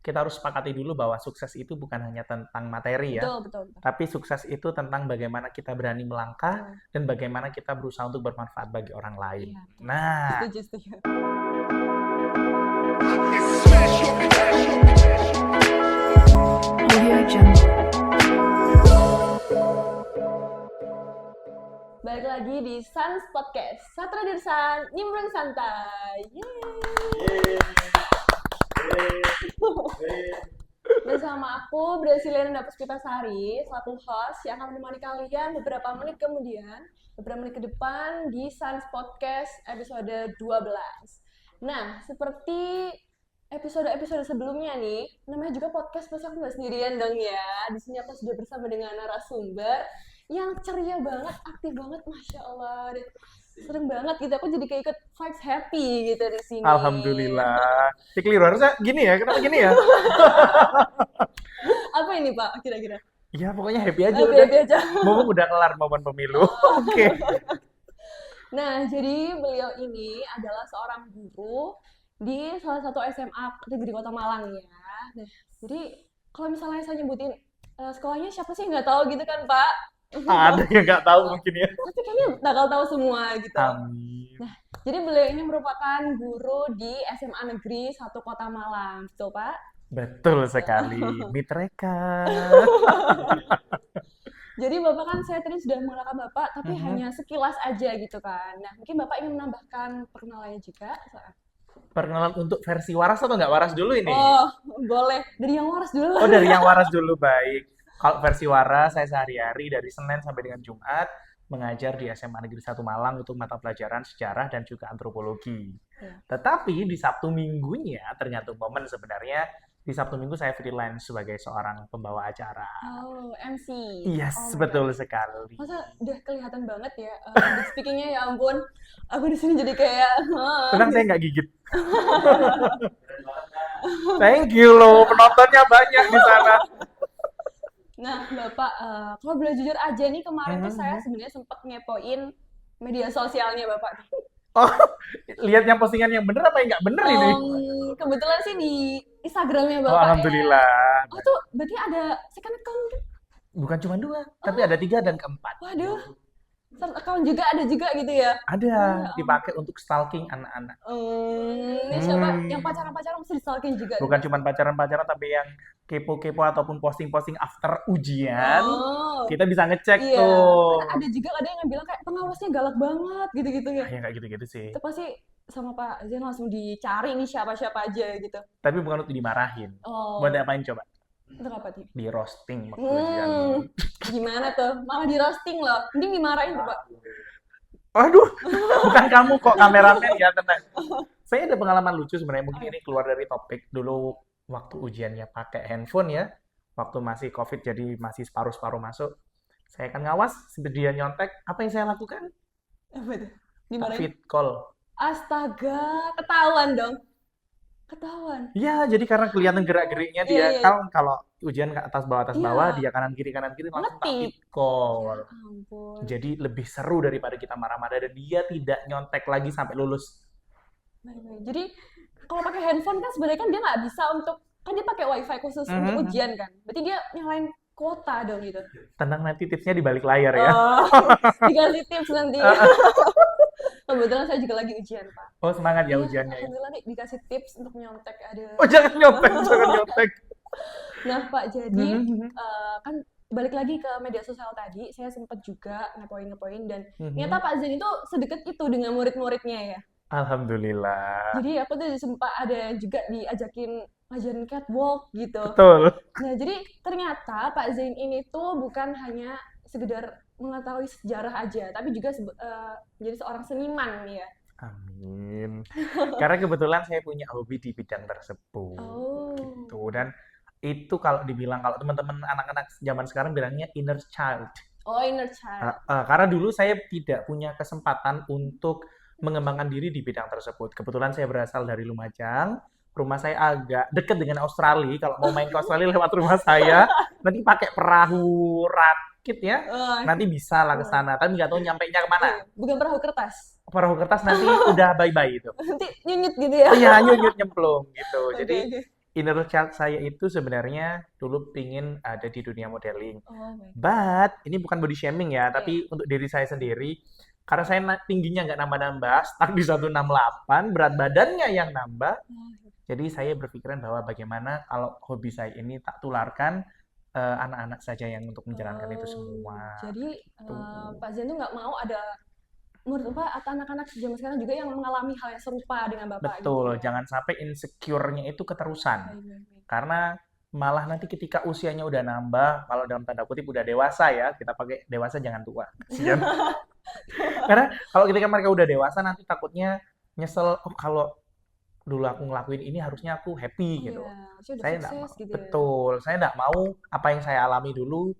kita harus sepakati dulu bahwa sukses itu bukan hanya tentang materi ya, Betul. tapi sukses itu tentang bagaimana kita berani melangkah Betul. dan bagaimana kita berusaha untuk bermanfaat bagi orang lain. Iya, betul. Nah, Setuju. Audio Jungle. Balik lagi di Sans Podcast. Satra Dirsan, Nimbrung Santai. Yeay. Bersama aku, Brasiliana Puspitasari, selaku host yang akan menemani kalian beberapa menit ke depan di Sans Podcast episode 12. Nah, seperti episode sebelumnya nih, namanya juga podcast, pasti aku nggak sendirian dong ya. Di sini aku sudah bersama dengan narasumber yang ceria banget, aktif banget, Masya Allah. Dan sering banget gitu, aku jadi kayak ikut vibes happy gitu di sini. alhamdulillah. Keliru harusnya gini ya, kenapa gini ya? Apa ini Pak, kira-kira? Ya pokoknya happy aja Happy udah. aja. Mumpung udah kelar momen pemilu. Oke. Nah, jadi beliau ini adalah seorang guru di salah satu SMA negeri Kota Malang ya. Nah, jadi kalau misalnya saya nyebutin sekolahnya siapa sih nggak tahu gitu kan Pak? Ada yang nggak tahu mungkin ya. Tapi kayaknya bakal tahu semua gitu. Amin. Nah, jadi beliau ini merupakan guru di SMA Negeri 1 Kota Malang, betul Pak? Betul sekali, Mitreka. Jadi Bapak kan saya tadi sudah mengenalkan Bapak, tapi hanya sekilas aja gitu kan. Nah, mungkin Bapak ingin menambahkan perkenalannya juga? Perkenalan untuk versi waras atau nggak waras dulu ini? Oh, boleh. Dari yang waras dulu. Oh, dari yang waras dulu, baik. Kalau versi waras, saya sehari-hari dari Senin sampai dengan Jumat mengajar di SMA Negeri 1 Malang untuk mata pelajaran sejarah dan juga antropologi. Ya. Tetapi di Sabtu Minggunya, tergantung momen sebenarnya, di Sabtu Minggu saya freelance sebagai seorang pembawa acara. Oh, MC. Yes, Oh my betul God. sekali. Masa udah kelihatan banget ya public speakingnya, ya ampun. Aku di sini jadi kayak Tenang, saya nggak gigit. Thank you loh, penontonnya banyak di sana. Nah, Bapak, kalau boleh jujur aja nih, kemarin tuh saya sebenarnya sempat ngepoin media sosialnya Bapak. Oh, lihat yang postingan yang bener apa yang nggak bener ini? Kebetulan sih di Instagramnya Oh, Bapak ya. alhamdulillah. Oh, tuh berarti ada second account kan? Bukan cuma 2, tapi ada 3 dan keempat. Waduh, third account juga ada juga gitu ya? Ada, dipakai untuk stalking anak-anak. Ini siapa? Yang pacaran-pacaran mesti di-stalking juga. Bukan cuma pacaran-pacaran, tapi yang kepo-kepo ataupun posting-posting after ujian. Oh, Kita bisa ngecek iya. tuh. Kan ada juga ada yang bilang kayak pengawasnya galak banget gitu-gitu ya. Ya nggak gitu-gitu sih. Itu pasti sama Pak Zain langsung dicari nih siapa-siapa aja gitu. Tapi bukan untuk dimarahin. Oh, Buat apain coba? untuk apa tuh? Di roasting waktu ujian. Gimana tuh? Malah di roasting loh. Mending dimarahin tuh Pak. Waduh, bukan kamu kok kameramen ya, tenang. Saya ada pengalaman lucu sebenarnya, mungkin ini keluar dari topik. Dulu waktu ujiannya pakai handphone ya, waktu masih COVID jadi masih separuh-separuh masuk. Saya kan ngawas, dia nyontek, apa yang saya lakukan? Apa tuh? Dimarahin? Fit call. Astaga, ketahuan dong. Ketahuan. Ya, jadi karena kelihatan gerak-geriknya dia, Iya. kan kalau ujian ke atas bawah Iya. dia kanan kiri langsung tak Ngetik. fit call. Ampun. Jadi lebih seru daripada kita marah-marah dan dia tidak nyontek lagi sampai lulus. Baik. Jadi kalau pakai handphone kan sebenarnya kan dia nggak bisa untuk, kan dia pakai wifi khusus untuk ujian kan. Berarti dia nyalain kuota dong gitu. Tenang, nanti tipsnya di balik layar ya. Oh, dikasih tips nanti. Kebetulan saya juga lagi ujian Pak. Oh, semangat ya Iya, ujiannya. alhamdulillah nih dikasih tips untuk nyontek. Ada. Oh, jangan nyontek, jangan nyontek. Nah Pak, jadi kan balik lagi ke media sosial tadi, saya sempat juga ngepoin dan ternyata Pak Zain itu sedekat itu dengan murid-muridnya ya. Alhamdulillah. Jadi aku tuh sempat ada juga diajakin ngajarin catwalk gitu. Betul. Nah, jadi ternyata Pak Zain ini tuh bukan hanya sekedar mengetahui sejarah aja, tapi juga menjadi seorang seniman ya. Amin. Karena kebetulan saya punya hobi di bidang tersebut. Oh. Gitu. Dan itu kalau dibilang, kalau teman-teman anak-anak zaman sekarang bilangnya inner child. Oh, inner child. Karena dulu saya tidak punya kesempatan untuk mengembangkan diri di bidang tersebut. Kebetulan saya berasal dari Lumajang. Rumah saya agak dekat dengan Australia. Kalau mau main ke Australia lewat rumah saya, nanti pakai perahu rakit ya. Nanti bisa lah ke sana. Tapi nggak tahu nyampainya kemana. Bukan perahu kertas. Perahu kertas nanti udah bye-bye itu. Nanti nyunyut gitu ya. Iya, nyunyut nyemplung gitu. Jadi Oke. inner child saya itu sebenarnya dulu pingin ada di dunia modeling. Oh my God. But ini bukan body shaming ya, Iya. tapi untuk diri saya sendiri, karena saya tingginya nggak nambah-nambah, stuck di 168, berat badannya yang nambah, jadi saya berpikiran bahwa bagaimana kalau hobi saya ini tak tularkan anak-anak saja yang untuk menjalankan itu semua. Jadi Tuh. Pak Zen tuh nggak mau ada menurut Bapak atau anak-anak zaman sekarang juga yang mengalami hal yang serupa dengan Bapak gitu Betul, ya. jangan sampai insecure-nya itu keterusan. Baik. Karena malah nanti ketika usianya udah nambah, kalau dalam tanda kutip udah dewasa ya, kita pakai dewasa jangan tua. Kasihan. Karena kalau ketika mereka udah dewasa nanti takutnya nyesel, oh kalau dulu aku ngelakuin ini harusnya aku happy gitu. Iya, harusnya udah Saya enggak sukses mau. gitu ya. Betul, saya enggak mau apa yang saya alami dulu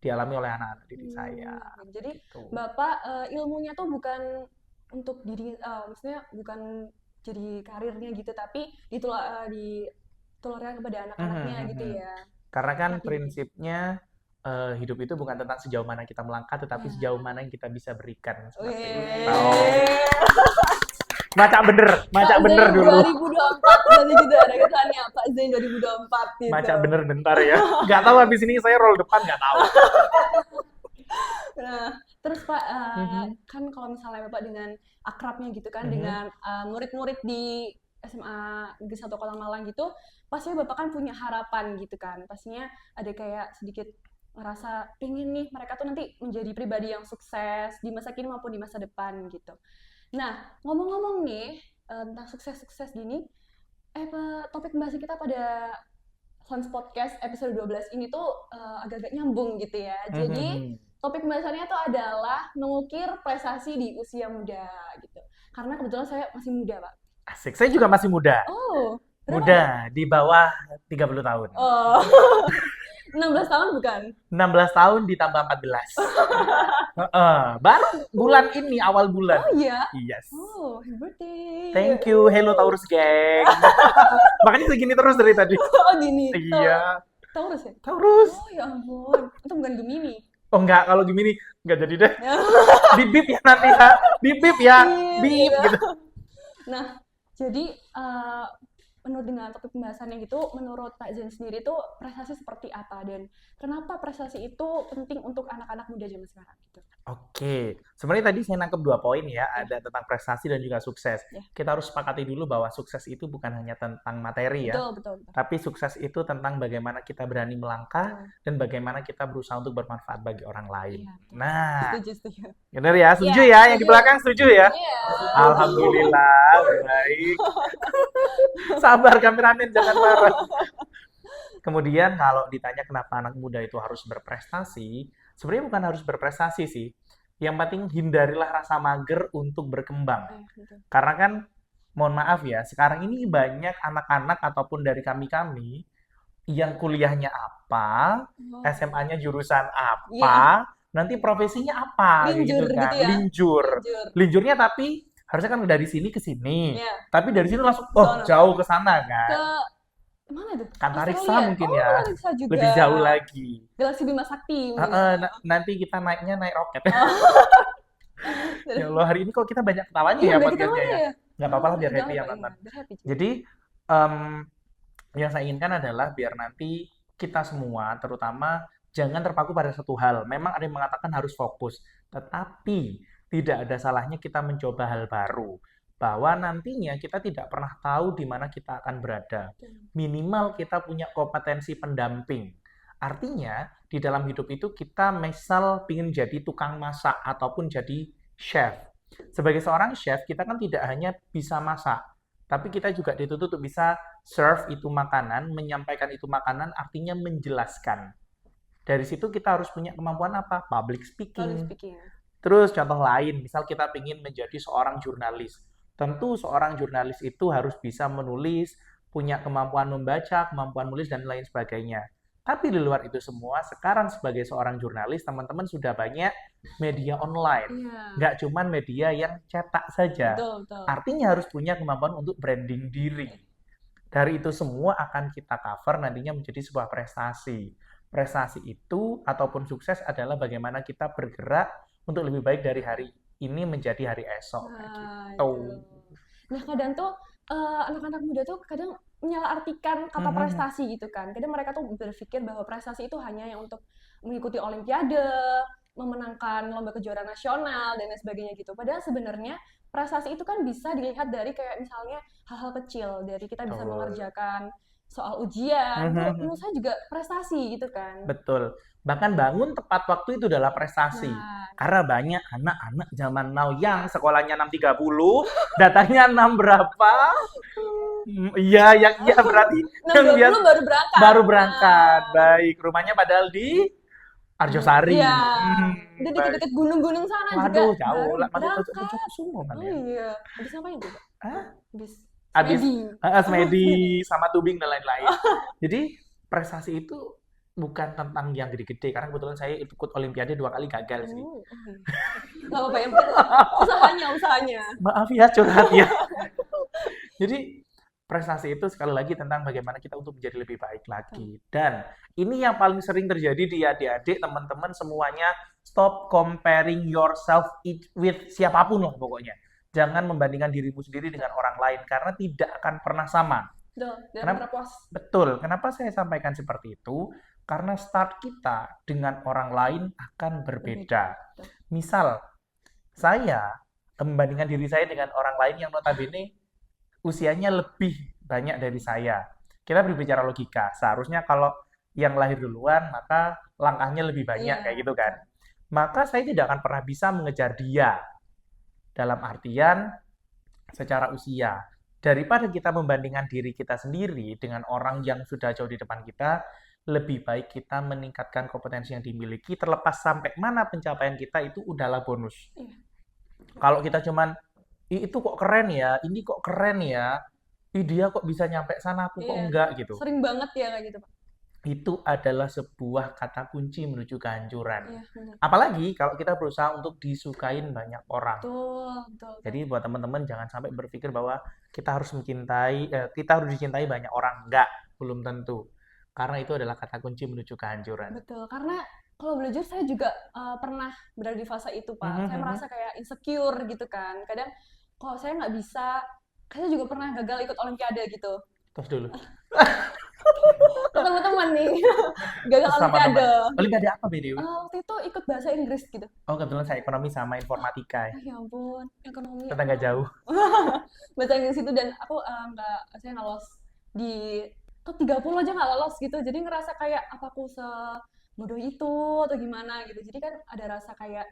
dialami oleh anak-anak didik saya. Jadi Tuh. Bapak ilmunya tuh bukan untuk diri, maksudnya bukan jadi karirnya gitu, tapi ditularkan kepada anak-anaknya gitu ya. Karena kan Anak didik. prinsipnya hidup itu bukan tentang sejauh mana kita melangkah, tetapi Ya. sejauh mana yang kita bisa berikan. Seperti Wih. itu. Macak bener Pak Zain dulu. 2024 berarti gitu ada kesannya Pak Zain 2024 gitu. Macak bener bentar ya. Nggak tahu habis ini saya roll depan nggak tahu. Nah, terus Pak, kan kalau misalnya Bapak dengan akrabnya gitu kan, dengan murid-murid di SMA Negeri 1 Kota Malang gitu, pastinya Bapak kan punya harapan gitu kan. Pastinya ada kayak sedikit ngerasa pengen nih mereka tuh nanti menjadi pribadi yang sukses di masa kini maupun di masa depan gitu. Nah, ngomong-ngomong nih tentang sukses-sukses gini, topik pembahasan kita pada Sans Podcast episode 12 ini tuh agak-agak nyambung gitu ya. Jadi topik pembahasannya tuh adalah mengukir prestasi di usia muda gitu. Karena kebetulan saya masih muda, Pak. Asik, saya juga masih muda. Oh, muda, di bawah 30 tahun. Oh, 16 tahun bukan? 16 tahun ditambah 14. Baru bulan ini, awal bulan. Oh iya? Yes. Oh, happy birthday. Thank you, hello Taurus Gang. Makanya segini terus dari tadi. Oh gini? Iya. Taurus ya? Taurus. Oh ya ampun, itu bukan Gemini. Oh enggak, kalau Gemini enggak jadi deh. Di bip ya nanti ya. Di bip ya. Bip gitu. Nah, jadi menurut dengan topik pembahasannya gitu, menurut Pak Zen sendiri tuh prestasi seperti apa dan kenapa prestasi itu penting untuk anak-anak muda zaman sekarang gitu? Oke, sebenarnya tadi saya nangkep 2 poin ya, ada tentang prestasi dan juga sukses. Kita harus sepakati dulu bahwa sukses itu bukan hanya tentang materi ya, Betul. tapi sukses itu tentang bagaimana kita berani melangkah dan bagaimana kita berusaha untuk bermanfaat bagi orang lain. Iya, Nah, setuju. benar ya, setuju ya, yang di belakang setuju ya? Iya. Alhamdulillah, baik. Sabar kameramen, jangan marah. Kemudian kalau ditanya kenapa anak muda itu harus berprestasi, sebenarnya bukan harus berprestasi sih. Yang penting hindarilah rasa mager untuk berkembang. Karena kan, mohon maaf ya, sekarang ini banyak anak-anak ataupun dari kami-kami yang kuliahnya apa, SMA-nya jurusan apa, nanti profesinya apa, Linjur gitu kan. gitu ya? Linjur. Linjurnya tapi harusnya kan dari sini ke sini. Tapi dari sini langsung, jauh ke sana kan. Mana tuh? Antariksa mungkin ya. Antariksa juga. Lebih jauh lagi. Galaksi Bima Sakti. Nanti kita naiknya naik roket. Ya Allah, hari ini kok kita banyak ketawanya ya podcastnya ya. Nggak apa-apa lah, biar happy ya teman-teman. Jadi, yang saya inginkan adalah biar nanti kita semua, terutama jangan terpaku pada satu hal. Memang ada yang mengatakan harus fokus, tetapi tidak ada salahnya kita mencoba hal baru. Bahwa nantinya kita tidak pernah tahu di mana kita akan berada. Minimal kita punya kompetensi pendamping. Artinya, di dalam hidup itu kita misal ingin jadi tukang masak ataupun jadi chef. Sebagai seorang chef, kita kan tidak hanya bisa masak, tapi kita juga dituntut untuk bisa serve itu makanan, menyampaikan itu makanan, artinya menjelaskan. Dari situ kita harus punya kemampuan apa? Public speaking. Terus contoh lain, misal kita ingin menjadi seorang jurnalis. Tentu seorang jurnalis itu harus bisa menulis, punya kemampuan membaca, kemampuan menulis, dan lain sebagainya. Tapi di luar itu semua, sekarang sebagai seorang jurnalis, teman-teman sudah banyak media online. Nggak cuma media yang cetak saja. Betul. Artinya harus punya kemampuan untuk branding diri. Dari itu semua akan kita cover nantinya menjadi sebuah prestasi. Prestasi itu ataupun sukses adalah bagaimana kita bergerak untuk lebih baik dari hari ini menjadi hari esok. Gitu. Nah, kadang tuh anak-anak muda tuh kadang menyalahartikan kata Mhm. prestasi gitu kan. Kadang mereka tuh berpikir bahwa prestasi itu hanya yang untuk mengikuti olimpiade, memenangkan lomba kejuaraan nasional dan lain sebagainya gitu. Padahal sebenarnya prestasi itu kan bisa dilihat dari kayak misalnya hal-hal kecil, dari kita bisa Betul. mengerjakan soal ujian, tuh menurut Mhm. saya juga prestasi gitu kan. Betul. Bahkan bangun tepat waktu itu adalah prestasi. Nah, Karena banyak anak-anak zaman now yang sekolahnya 6.30, datangnya 6 berapa? Iya, yang iya berarti yang biasa 6.20 baru berangkat. baru berangkat. Nah, Baik, rumahnya padahal di Arjosari. iya, udah Baik. deket-deket gunung-gunung sana juga Waduh, jauh baru lah. Masuk ke berangkat. Kusumo kan Oh ya? iya, habis ngapain tuh, Pak? Hah? Habis Habis semedi. semedi Semedi. sama tubing dan lain-lain. Jadi prestasi itu bukan tentang yang gede-gede karena kebetulan saya ikut olimpiade 2 kali gagal sih. Oh, oke. Nggak apa-apa, yang penting usahanya. Maaf ya curhat ya. Jadi prestasi itu sekali lagi tentang bagaimana kita untuk menjadi lebih baik lagi. Dan ini yang paling sering terjadi di adik-adik, teman-teman semuanya, stop comparing yourself with siapapun lah pokoknya. Jangan membandingkan dirimu sendiri dengan orang lain karena tidak akan pernah sama. Betul, dan Kenapa? terpuas. Betul. Kenapa saya sampaikan seperti itu? Karena start kita dengan orang lain akan Berbeda. berbeda. Misal, saya membandingkan diri saya dengan orang lain yang notabene usianya lebih banyak dari saya. Kita berbicara logika. Seharusnya kalau yang lahir duluan, maka langkahnya lebih banyak, Iya, kayak gitu kan. betul. Maka saya tidak akan pernah bisa mengejar dia. Dalam artian secara usia. Daripada kita membandingkan diri kita sendiri dengan orang yang sudah jauh di depan kita, lebih baik kita meningkatkan kompetensi yang dimiliki, terlepas sampai mana pencapaian kita itu udahlah bonus. Iya. Kalau kita cuman, itu kok keren ya, ini kok keren ya, dia kok bisa nyampe sana, aku kok Iya. enggak gitu. Sering banget ya kayak gitu, Pak. Itu adalah sebuah kata kunci menuju kehancuran. Iya, benar. Apalagi kalau kita berusaha untuk disukain banyak orang. Betul, betul, betul. Jadi buat teman-teman jangan sampai berpikir bahwa kita harus kita harus dicintai banyak orang. Enggak, belum tentu. Karena itu adalah kata kunci menuju kehancuran. Betul, karena kalau boleh jujur saya juga pernah berada di fase itu, Pak. Saya merasa kayak insecure gitu kan. Kadang kalau saya nggak bisa, saya juga pernah gagal ikut olimpiade gitu. Terus dulu. Ketemu teman nih, gagal Sama teman. olimpiade. Olimpiade apa BDW? Waktu itu ikut bahasa Inggris gitu. Oh, kebetulan saya ekonomi sama informatika ya. Ya ampun, ekonomi. Tetangga jauh. Bahasa Inggris itu dan aku saya nggak lolos di top 30 aja nggak lolos gitu. Jadi ngerasa kayak apa aku semudah itu atau gimana gitu. Jadi kan ada rasa kayak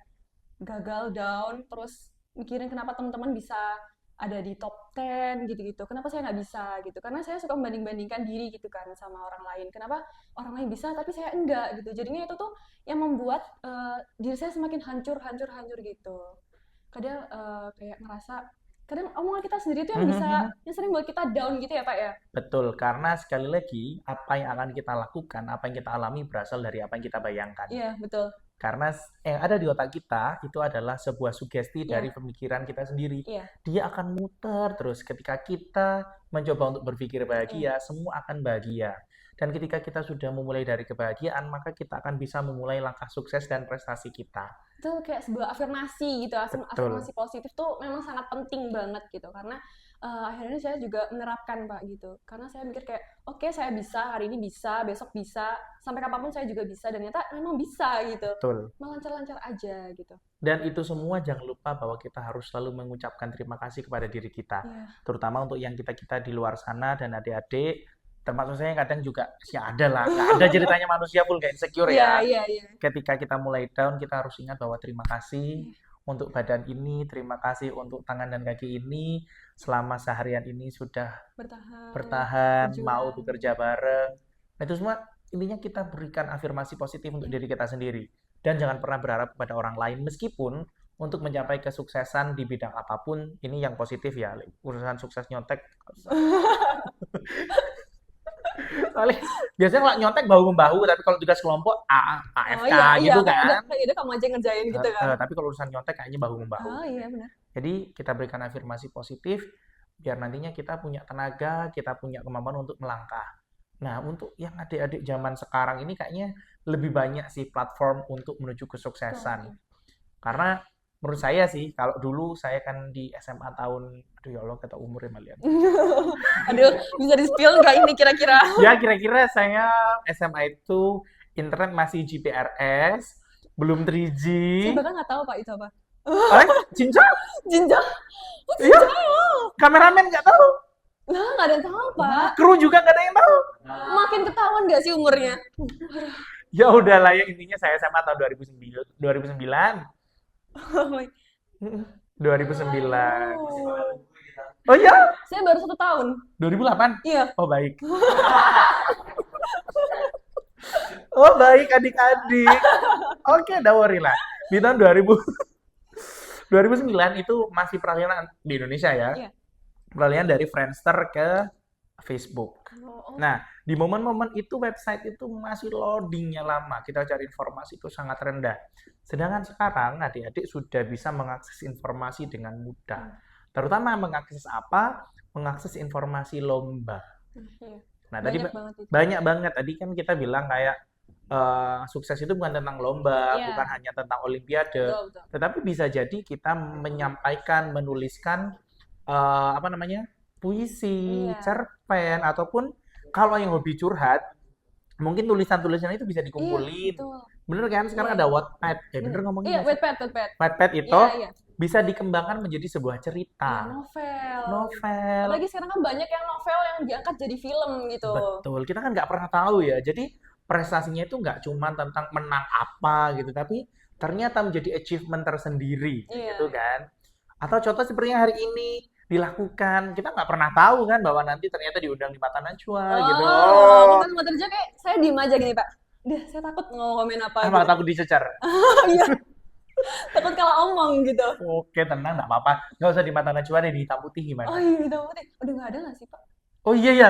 gagal down terus mikirin kenapa teman-teman bisa ada di top 10 gitu-gitu. Kenapa saya nggak bisa gitu? Karena saya suka membanding-bandingkan diri gitu kan sama orang lain. Kenapa orang lain bisa tapi saya enggak gitu. Jadinya itu tuh yang membuat diri saya semakin hancur gitu. Kadang kayak ngerasa kadang omongan kita sendiri tuh yang bisa yang sering buat kita down gitu ya Pak ya. Betul, karena sekali lagi apa yang akan kita lakukan, apa yang kita alami berasal dari apa yang kita bayangkan. Iya betul. Karena yang ada di otak kita itu adalah sebuah sugesti Iya. dari pemikiran kita sendiri. Iya. Dia akan muter terus ketika kita mencoba untuk berpikir bahagia, semua akan bahagia. Dan ketika kita sudah memulai dari kebahagiaan, maka kita akan bisa memulai langkah sukses dan prestasi kita. Itu kayak sebuah afirmasi gitu, Betul. afirmasi positif tuh memang sangat penting banget gitu karena akhirnya saya juga menerapkan Pak gitu karena saya mikir kayak oke, saya bisa hari ini bisa besok bisa sampai kapanpun saya juga bisa dan ternyata memang bisa gitu. Betul. Melancar-lancar aja gitu. Dan itu semua jangan lupa bahwa kita harus selalu mengucapkan terima kasih kepada diri kita. Iya. Terutama untuk yang kita-kita di luar sana dan adik-adik, termasuk saya kadang juga, ya ada lah, nggak ada ceritanya manusia full kayak insecure ya. Iya. Ketika kita mulai down, kita harus ingat bahwa terima kasih untuk badan ini, terima kasih untuk tangan dan kaki ini, selama seharian ini sudah bertahan, mau bekerja bareng. Nah, itu semua intinya kita berikan afirmasi positif untuk diri kita sendiri. Dan jangan pernah berharap kepada orang lain, meskipun untuk mencapai kesuksesan di bidang apapun, ini yang positif ya, urusan sukses nyontek. Soalnya biasanya kalau nyontek bahu-membahu, tapi kalau tugas kelompok AFK gitu kan. Iya, kamu aja ngerjain gitu kan. Tapi kalau urusan nyontek kayaknya bahu-membahu. Oh iya benar. Jadi kita berikan afirmasi positif, biar nantinya kita punya tenaga, kita punya kemampuan untuk melangkah. Nah, untuk yang adik-adik zaman sekarang ini kayaknya lebih banyak sih platform untuk menuju kesuksesan. Karena menurut saya sih, kalau dulu saya kan di SMA tahun, aduh ya Allah, kata umurnya Malian. Aduh, bisa di-spill nggak ini kira-kira? Ya kira-kira saya SMA itu internet masih GPRS, belum 3G. Saya bahkan nggak tahu Pak itu apa. Cincang? Jinjang? Oh, Iya, jinjang loh. kameramen nggak tahu. Nah, nggak ada yang tahu Pak. Kru juga nggak ada yang tahu. Makin ketahuan nggak sih umurnya? Ya udahlah ya, intinya saya SMA tahun 2009. 2009. 2009. Oh. Oh iya, Saya baru 1 tahun. 2008. Iya. Oh baik. Oh baik adik-adik. Oke, don't worry lah. Di tahun 2009 itu masih peralihan di Indonesia ya. Iya. Peralihan dari Friendster ke Facebook. Oh, Nah, di momen-momen itu website itu masih loadingnya lama. Kita cari informasi itu sangat rendah. Sedangkan sekarang adik-adik sudah bisa mengakses informasi dengan mudah. Terutama mengakses apa? Mengakses informasi lomba. iya. Nah, tadi Banyak banget itu. banyak banget. Tadi kan kita bilang kayak sukses itu bukan tentang lomba, Iya. bukan hanya tentang olimpiade, Betul, betul. tetapi bisa jadi kita menyampaikan, menuliskan apa namanya? Puisi, Iya. cerpen ataupun kalau yang hobi curhat, mungkin tulisan-tulisan itu bisa Iya, dikumpulin. betul. Bener kan? Sekarang Iya. ada Wattpad. Bener ngomongnya Iya, nggak sih? Wattpad. Wattpad itu Iya. bisa dikembangkan menjadi sebuah Iya, cerita. novel. Novel. Apalagi sekarang kan banyak yang novel yang diangkat jadi film gitu. Betul, kita kan nggak pernah tahu ya. Jadi prestasinya itu nggak cuma tentang menang apa gitu, tapi ternyata menjadi achievement tersendiri, Iya. gitu kan. Atau contoh seperti yang hari ini dilakukan, kita nggak pernah tahu kan bahwa nanti ternyata diundang di Mata Najwa gitu. Oh, bukan kerja kayak saya diem aja gini Pak. Udah, saya takut mau komen apa Ah, gitu. malah takut dicecar. Iya. Takut kalah omong gitu. Oke, tenang, nggak apa-apa. Nggak usah di Mata Najwa deh, di Hitam Putih Oh gimana? iya, hitam putih. Udah nggak ada nggak sih Pak? Oh iya ya.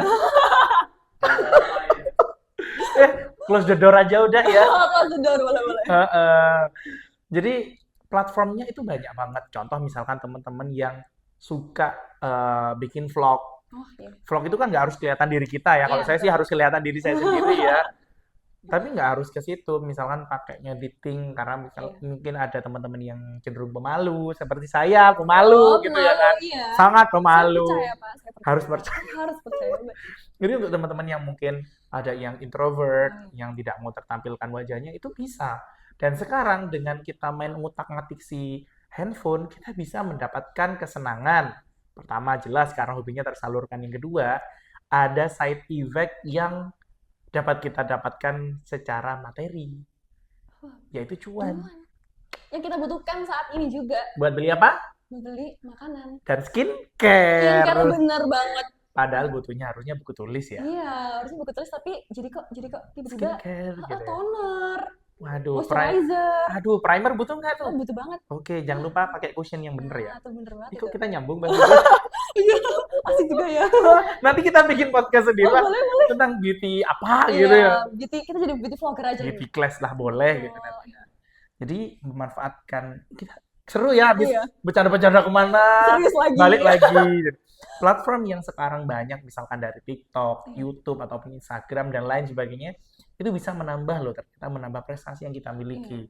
Close the door aja udah ya. Kalau sedor boleh. Jadi platformnya itu banyak banget. Contoh misalkan teman-teman yang suka bikin vlog. Oh iya. Vlog itu kan nggak harus kelihatan diri kita ya. Kalau Iya, saya sih betul. harus kelihatan diri saya sendiri ya. Tapi nggak harus ke situ. Misalkan pakai editing karena Iya. mungkin ada teman-teman yang cenderung pemalu seperti saya, pemalu gitu ya pemalu, kan. iya. Sangat Saya pemalu. percaya Pak, saya percaya. Harus percaya. Harus percaya. Jadi untuk teman-teman yang mungkin ada yang introvert, yang tidak mau tertampilkan wajahnya, itu bisa. Dan sekarang dengan kita main ngutak-ngatik si handphone, kita bisa mendapatkan kesenangan. Pertama jelas karena hobinya tersalurkan. Yang kedua, ada side effect yang dapat kita dapatkan secara materi, yaitu cuan. Yang kita butuhkan saat ini juga. Buat beli apa? Membeli makanan. Dan skincare. Skincare bener banget. Padahal butuhnya harusnya buku tulis ya. Iya, harusnya buku tulis tapi jadi kok tiba-tiba Skincare gitu ya. toner, Waduh, moisturizer. primer butuh nggak tuh? Oh, butuh banget. Oke, jangan lupa pakai cushion yang bener ya. Itu bener banget. Ih, kok itu. kita nyambung Bang? Iya, asik juga ya. Nanti kita bikin podcast sendiri Oh, lah boleh. tentang beauty apa Iya, gitu ya. kita jadi beauty vlogger aja. Beauty class lah boleh Betul. gitu namanya. Jadi memanfaatkan kita seru ya habis Iya. bercanda-bercanda kemana, Serius lagi. balik lagi. Platform yang sekarang banyak misalkan dari TikTok, YouTube ataupun Instagram dan lain sebagainya itu bisa menambah loh, ternyata menambah prestasi yang kita miliki.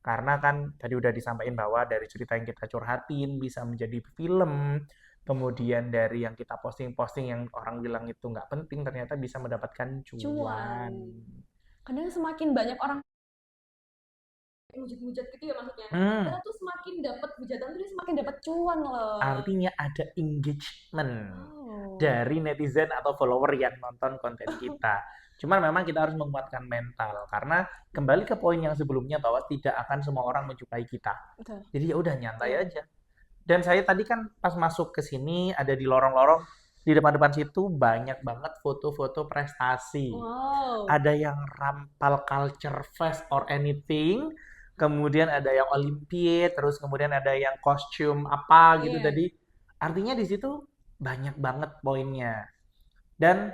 Karena kan tadi udah disampaikan bahwa dari cerita yang kita curhatin bisa menjadi film, kemudian dari yang kita posting-posting yang orang bilang itu nggak penting ternyata bisa mendapatkan cuan. Kadang semakin banyak orang hujat-hujat gitu ya maksudnya. Karena tuh semakin dapat hujatan tuh dia semakin dapat cuan loh. Artinya ada engagement dari netizen atau follower yang nonton konten kita. Cuman memang kita harus menguatkan mental karena kembali ke poin yang sebelumnya bahwa tidak akan semua orang menyukai kita. Betul. Jadi ya udah nyantai aja. Dan saya tadi kan pas masuk ke sini ada di lorong-lorong di depan-depan situ banyak banget foto-foto prestasi. Wow. Ada yang Rampal Culture Fest or anything, kemudian ada yang Olimpiade, terus kemudian ada yang kostum apa gitu tadi. Artinya di situ banyak banget poinnya. Dan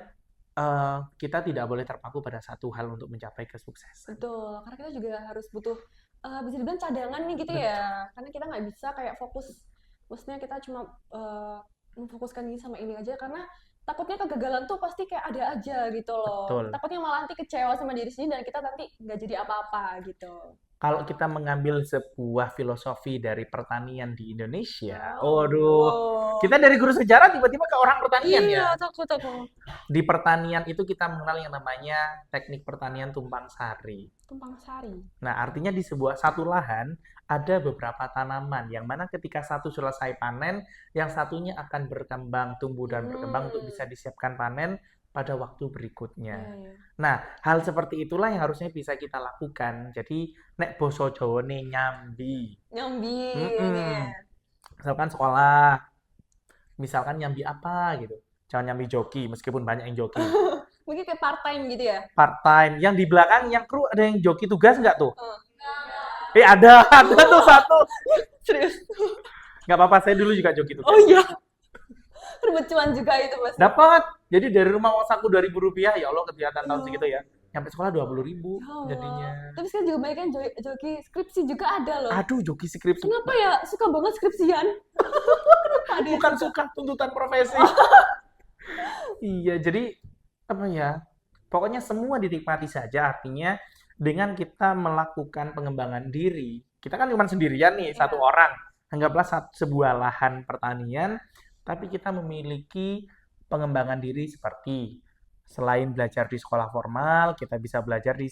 kita tidak boleh terpaku pada satu hal untuk mencapai kesuksesan. Betul, karena kita juga harus butuh bisa dibilang cadangan nih gitu ya. Karena kita nggak bisa kayak fokus, maksudnya kita cuma memfokuskan ini sama ini aja karena takutnya kegagalan tuh pasti kayak ada aja gitu loh. Betul. Takutnya malah nanti kecewa sama diri sendiri dan kita nanti nggak jadi apa-apa gitu. kalau kita mengambil sebuah filosofi dari pertanian di Indonesia, Oh. kita dari guru sejarah tiba-tiba ke orang pertanian ya. Iya, takut aku. Di pertanian itu kita mengenal yang namanya teknik pertanian tumpang sari. Tumpang sari. Nah, artinya di sebuah satu lahan ada beberapa tanaman yang mana ketika satu selesai panen, yang satunya akan berkembang, tumbuh dan berkembang untuk bisa disiapkan panen pada waktu berikutnya. Iya. Nah, hal seperti itulah yang harusnya bisa kita lakukan. Jadi, nek boso Jawane nyambi. Nyambi. Mm-mm. Misalkan nyambi apa gitu. Jangan nyambi joki, meskipun banyak yang joki. Mungkin kayak part time gitu ya. Part time. Yang di belakang, yang kru ada yang joki tugas nggak tuh? Oh. Ada tuh satu. Serius. Nggak apa-apa, saya dulu juga joki tugas. Oh iya. Rebut cuan juga itu pasti. Dapat. Jadi dari rumah uang saku Rp2.000, ya Allah kegiatan tahun Oh. segitu ya. Sampai sekolah 20.000 Ya Allah. jadinya. Tapi sekarang juga banyak kan joki skripsi juga ada loh. Aduh, joki skripsi. Kenapa ya suka banget skripsian? Kenapa ada yang Bukan suka tuntutan profesi. Iya, jadi apa ya? Pokoknya semua dinikmati saja. Artinya dengan kita melakukan pengembangan diri, kita kan cuma sendirian nih, satu Iya. orang. Anggaplah sebuah lahan pertanian, tapi kita memiliki pengembangan diri seperti selain belajar di sekolah formal, kita bisa belajar di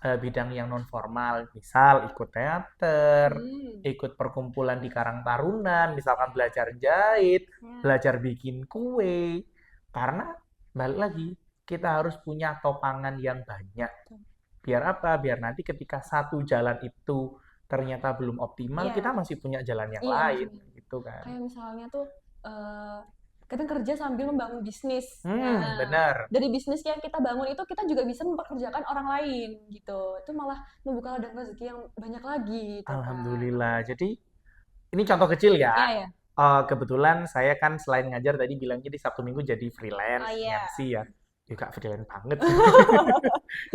bidang yang non formal, misal ikut teater, ikut perkumpulan di Karang Taruna, misalkan belajar jahit, Ya. belajar bikin kue. Karena balik lagi, kita harus punya topangan yang banyak. Biar apa? Biar nanti ketika satu jalan itu ternyata belum optimal, Iya. kita masih punya jalan yang Iya, lain, maksudnya. gitu kan. Kayak misalnya tuh kita kerja sambil membangun bisnis. Nah, Benar. dari bisnis yang kita bangun itu kita juga bisa mempekerjakan orang lain gitu. Itu malah membuka ladang rezeki yang banyak lagi gitu kan. Alhamdulillah. Jadi ini contoh kecil ya. Iya, ya. Kebetulan saya kan selain ngajar tadi bilangnya di Sabtu Minggu jadi freelance Oh, iya. MC ya. Juga freelance banget.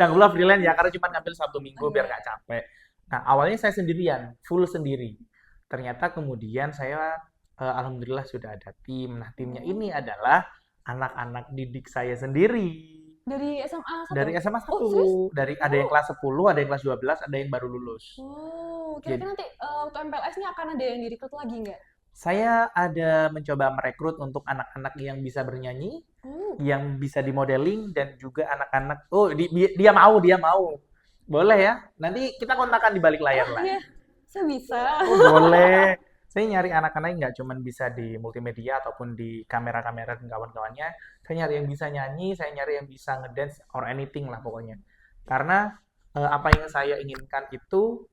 Yang gula freelance ya karena cuma ngambil Sabtu Minggu Oh, biar iya. nggak capek. Nah, awalnya saya sendirian, full sendiri. Ternyata kemudian saya alhamdulillah sudah ada tim. Nah, timnya ini adalah anak-anak didik saya sendiri. Dari SMA 1? Dari SMA 1. Oh, serius? Dari ada yang kelas 10, ada yang kelas 12, ada yang baru lulus. Oh, kira-kira nanti waktu MPLS ini akan ada yang direkrut lagi nggak? Saya ada mencoba merekrut untuk anak-anak yang bisa bernyanyi, yang bisa di modeling, dan juga anak-anak, dia mau. Boleh ya? Nanti kita kontakkan di balik layar lah. Iya, saya bisa. Oh, boleh. Saya nyari anak-anak yang nggak cuma bisa di multimedia ataupun di kamera-kamera dan kawan-kawannya. Saya nyari yang bisa nyanyi, saya nyari yang bisa ngedance or anything lah pokoknya. Karena apa yang saya inginkan itu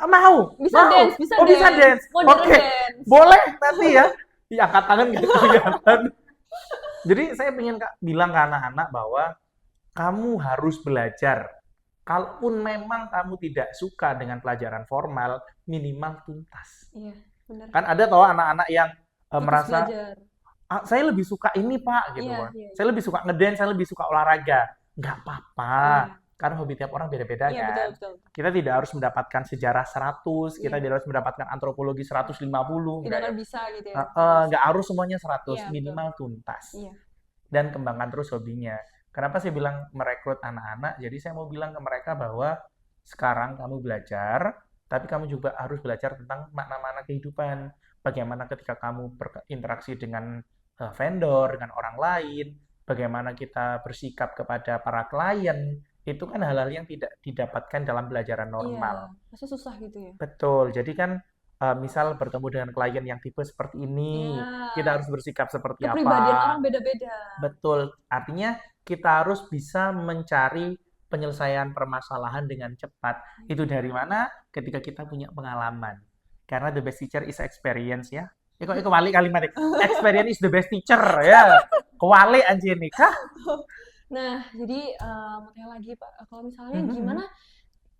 mau. Bisa dance, bisa Oh, bisa dance. Modern Oke. dance. Boleh nanti ya. Iya, angkat tangan nggak kelihatan. Jadi saya ingin bilang ke anak-anak bahwa kamu harus belajar. Kalaupun memang kamu tidak suka dengan pelajaran formal, minimal tuntas. Iya, benar. Kan ada toh anak-anak yang Putus merasa, belajar. saya lebih suka ini Pak, gitu Iya, Pak. iya. Saya lebih suka ngedance, saya lebih suka olahraga. Nggak apa-apa. Iya. Karena hobi tiap orang beda-beda Iya, kan. betul. Kita tidak harus mendapatkan sejarah 100, kita Iya. tidak harus mendapatkan antropologi 150. Tidak akan bisa gitu ya. Nggak harus semuanya 100, Iya, minimal tuntas. Iya. Dan kembangkan terus hobinya. Kenapa saya bilang merekrut anak-anak? Jadi saya mau bilang ke mereka bahwa sekarang kamu belajar, tapi kamu juga harus belajar tentang makna-makna kehidupan. Bagaimana ketika kamu berinteraksi dengan vendor, dengan orang lain, bagaimana kita bersikap kepada para klien, itu kan hal-hal yang tidak didapatkan dalam pelajaran normal. Iya, maksudnya susah gitu ya. Betul, jadi kan misal bertemu dengan klien yang tipe seperti ini, Iya. kita harus bersikap seperti apa. Kepribadian orang beda-beda. Betul, artinya kita harus bisa mencari penyelesaian permasalahan dengan cepat. Itu dari mana? Ketika kita punya pengalaman. Karena the best teacher is experience ya. Kok kewali kalimatnya. Experience is the best teacher ya. Kewali anjir nih kah? Nah, jadi mau tanya lagi Pak, kalau misalnya gimana,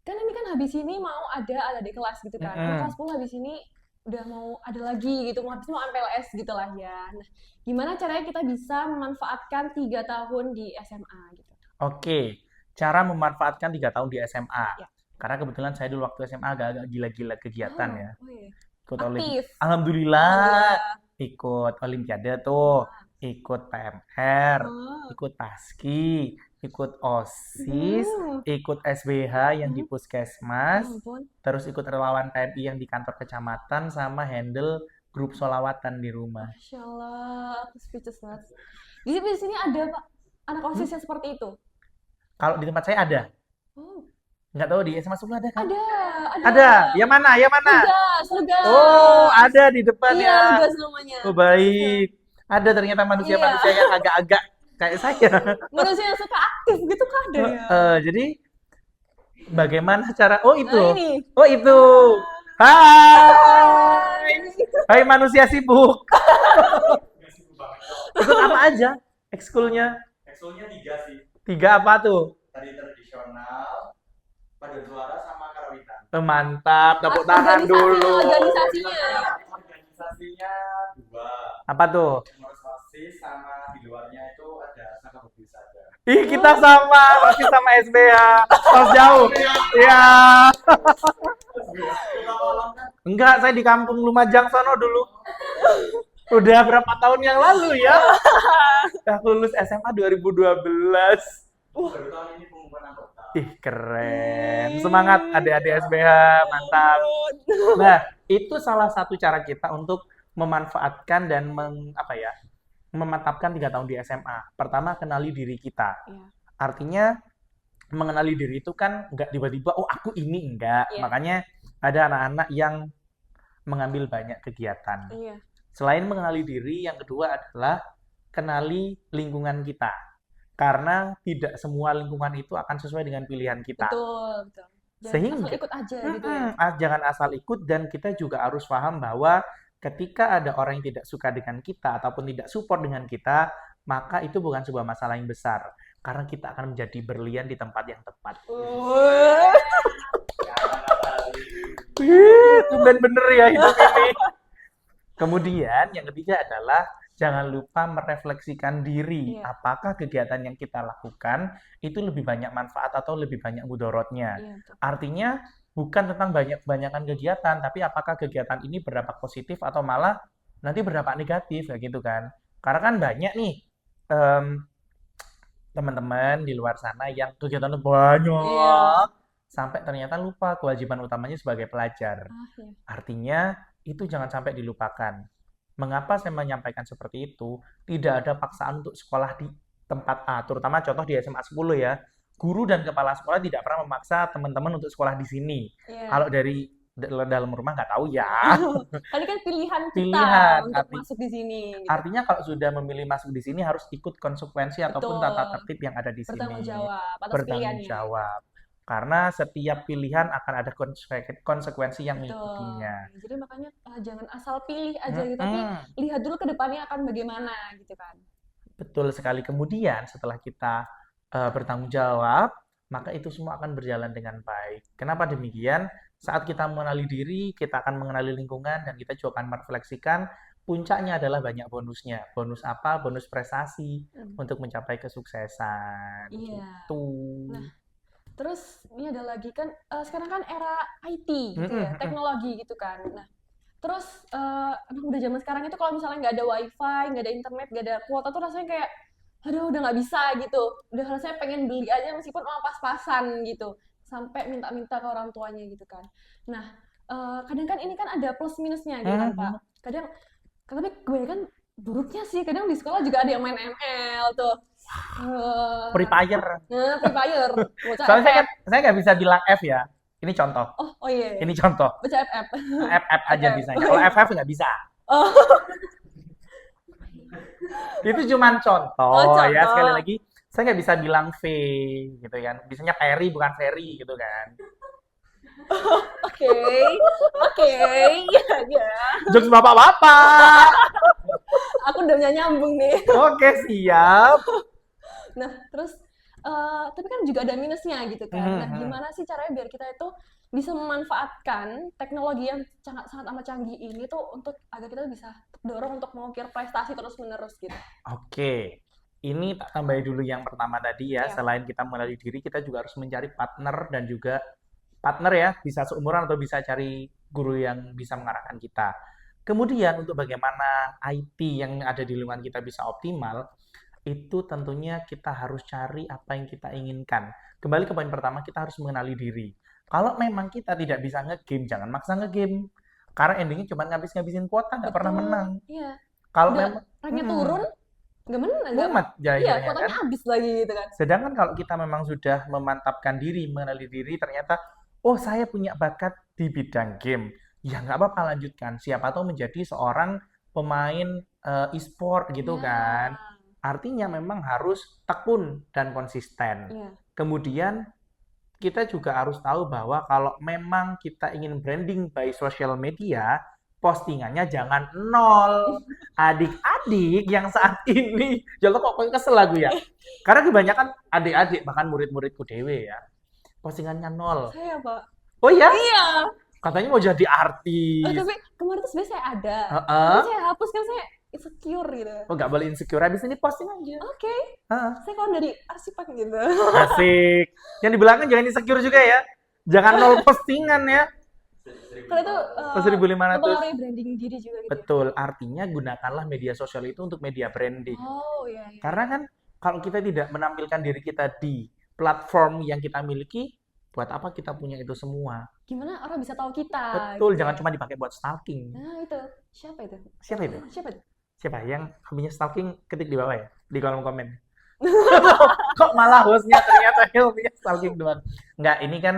kan ini kan habis ini mau ada di kelas gitu kan, kelas 10 habis ini udah mau ada lagi gitu, habis mau MPLS gitu lah ya. Nah, gimana caranya kita bisa memanfaatkan 3 tahun di SMA gitu? Oke, cara memanfaatkan 3 tahun di SMA. Ya. Karena kebetulan saya dulu waktu SMA agak-agak gila-gila kegiatan ya. Oh iya. Ikut Aktif. Alhamdulillah. Ikut olimpiade tuh, ikut PMR, Oh. ikut paski, ikut OSIS, ikut SBH yang di Ya puskesmas, ampun. terus ikut relawan PMI yang di kantor kecamatan, sama handle grup sholawatan di rumah. Masya Allah, aku speechless banget. Di sini ada Pak anak Hmm? OSIS yang seperti itu. Kalau di tempat saya ada, Oh, nggak tahu di SMA 10 ada kan? ada. Ada, yang mana? Yang mana? Lugas, Oh, lugas. ada di depan Iya, ya. lugas namanya. Oh, baik. Ada ternyata manusia-manusia Iya. yang agak-agak kayak saya. Manusia yang suka aktif gitu kan ada ya. Jadi bagaimana cara? Oh Nah itu, ini. oh itu. Hai, hai manusia sibuk. Ikut apa aja? Ekskulnya? Ekskulnya 3 sih. 3 apa tuh? Tadi tradisional, paduan suara sama karawitan. Mantap, tepuk tangan dulu. Organisasinya. Organisasinya 2. Apa tuh? Pengurus OSIS sama di luarnya itu ada Saka Hobi saja. Ih, kita sama, pasti sama SBH. Pas jauh. Iya. Kita tolong kan? Enggak, saya di kampung Lumajang sono dulu. Udah berapa tahun yang lalu ya? Aku lulus SMA 2012. Baru tahun ini pengumuman anggota. Ih, keren. Semangat adik-adik SBH, mantap. Nah, itu salah satu cara kita untuk memanfaatkan dan memantapkan 3 tahun di SMA. Pertama, kenali diri kita. Iya. Artinya, mengenali diri itu kan nggak tiba-tiba, oh aku ini, enggak. Iya. Makanya ada anak-anak yang mengambil banyak kegiatan. Iya. Selain mengenali diri, yang kedua adalah kenali lingkungan kita. Karena tidak semua lingkungan itu akan sesuai dengan pilihan kita. Betul, betul. Jangan Sehingga- asal ikut aja gitu ya. Jangan asal ikut, dan kita juga harus paham bahwa ketika ada orang yang tidak suka dengan kita ataupun tidak support dengan kita, maka itu bukan sebuah masalah yang besar. Karena kita akan menjadi berlian di tempat yang tepat. Tumben bener ya hidup ini. Kemudian yang ketiga adalah jangan lupa merefleksikan diri. Iya. Apakah kegiatan yang kita lakukan itu lebih banyak manfaat atau lebih banyak mudorotnya? Iya, betul. Artinya bukan tentang banyak-banyakan kegiatan, tapi apakah kegiatan ini berdampak positif atau malah nanti berdampak negatif, kayak gitu kan? Karena kan banyak nih teman-teman di luar sana yang kegiatannya banyak, Iya. sampai ternyata lupa kewajiban utamanya sebagai pelajar. Iya. Artinya itu jangan sampai dilupakan. Mengapa saya menyampaikan seperti itu? Tidak ada paksaan untuk sekolah di tempat A, terutama contoh di SMA 10 ya. Guru dan kepala sekolah tidak pernah memaksa teman-teman untuk sekolah di sini. Iya. Kalau dari dalam rumah nggak tahu ya. Tadi kan pilihan kita Pilihan, untuk arti- masuk di sini. Gitu. Artinya kalau sudah memilih masuk di sini harus ikut konsekuensi ataupun Betul. tata tertib yang ada di sini. Bertanggung jawab atas Bertanggung pilihannya. jawab. Karena setiap pilihan akan ada konsekuensi yang Betul. mengikutinya. Jadi makanya jangan asal pilih aja gitu, tapi lihat dulu ke depannya akan bagaimana gitu kan. Betul sekali. Kemudian setelah kita bertanggung jawab, maka itu semua akan berjalan dengan baik. Kenapa demikian? Saat kita mengenali diri, kita akan mengenali lingkungan, dan kita juga akan merefleksikan. Puncaknya adalah banyak bonusnya. Bonus apa? Bonus prestasi untuk mencapai kesuksesan. Iya. Gitu. Nah, terus ini ada lagi kan sekarang kan era IT gitu ya, teknologi gitu kan. Nah, terus anak muda zaman sekarang itu kalau misalnya nggak ada wifi, nggak ada internet, nggak ada kuota tuh rasanya kayak, aduh udah nggak bisa gitu. Udah rasanya pengen beli aja meskipun uang pas-pasan gitu, sampai minta-minta ke orang tuanya gitu kan. Nah, kadang kan ini kan ada plus minusnya gitu kan Pak. Kadang, tapi kebanyakan buruknya sih. Kadang di sekolah juga ada yang main ML tuh. Free Fire. Nah, Free Fire. Bocah Soalnya FF. saya nggak bisa bilang F ya. Ini contoh. Oh iya. Ini contoh. Baca FF. F aja FF. bisanya. Kalau FF nggak bisa. Oh, Itu cuman contoh, Oh, contoh. ya. Sekali lagi, saya nggak bisa bilang V gitu kan. Bisanya Ferry bukan Ferry gitu kan. oke. Oke. Iya, iya. Jokes bapak-bapak. Aku udah nyambung nih. Oke, siap. Nah, terus tapi kan juga ada minusnya gitu kan. Nah, gimana sih caranya biar kita itu bisa memanfaatkan teknologi yang sangat amat canggih ini tuh untuk agar kita bisa dorong untuk mengukir prestasi terus-menerus gitu. Oke. Ini tak tambahin dulu yang pertama tadi ya. Iya. Selain kita mengenali diri, kita juga harus mencari partner, dan juga partner ya, bisa seumuran atau bisa cari guru yang bisa mengarahkan kita. Kemudian untuk bagaimana IT yang ada di lingkungan kita bisa optimal, itu tentunya kita harus cari apa yang kita inginkan. Kembali ke poin pertama, kita harus mengenali diri. Kalau memang kita tidak bisa nge-game, jangan maksa nge-game. Karena endingnya cuma ngabis-ngabisin kuota, nggak pernah Betul. menang. Iya. Kalau Udah memang, ranknya turun, nggak menang, nggak. mumet ya Iya, akhirnya kan. kuotanya habis lagi gitu kan. Sedangkan kalau kita memang sudah memantapkan diri, mengenali diri, ternyata, oh saya punya bakat di bidang game. Ya nggak apa-apa lanjutkan. Siapa tahu menjadi seorang pemain e-sport gitu Ya. kan. Artinya memang harus tekun dan konsisten. Iya. Kemudian kita juga harus tahu bahwa kalau memang kita ingin branding by social media, postingannya jangan nol. Adik-adik yang saat ini, ya Allah kok kesel aku ya. Karena kebanyakan adik-adik, bahkan murid-muridku dewe ya, postingannya nol. Saya Pak. Oh ya? Iya. Katanya mau jadi artis. Tapi kemarin tuh sebenarnya saya ada. Heeh. Tapi saya hapus kan saya insecure gitu. Oh nggak boleh insecure, habis ini posting aja. Oke. Heeh. Saya kalau dari arsipak gitu. Asik. Yang di belakang jangan insecure juga ya. Jangan nol postingan ya. Kalau itu 1.500. mempengaruhi branding diri juga gitu. Betul, artinya gunakanlah media sosial itu untuk media branding. Oh iya. Karena kan kalau kita tidak menampilkan diri kita di platform yang kita miliki, buat apa kita punya itu semua? Gimana orang bisa tahu kita? Betul, gitu jangan ya. cuma dipakai buat stalking. Nah itu siapa itu? Siapa itu? Siapa itu? Siapa yang hobinya stalking? Ketik di bawah ya, di kolom komen. Kok malah hostnya ternyata yang hobinya stalking doang? Enggak, ini kan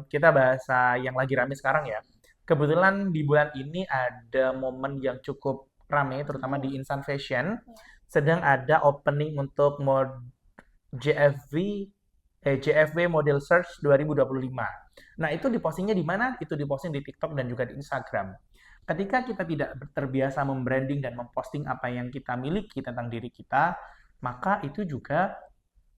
kita bahasa yang lagi rame sekarang ya. Kebetulan di bulan ini ada momen yang cukup rame, terutama di Instant Fashion. Sedang ada opening untuk JFV Model Search 2025. Nah, itu dipostingnya di mana? Itu diposting di TikTok dan juga di Instagram. Ketika kita tidak terbiasa membranding dan memposting apa yang kita miliki tentang diri kita, maka itu juga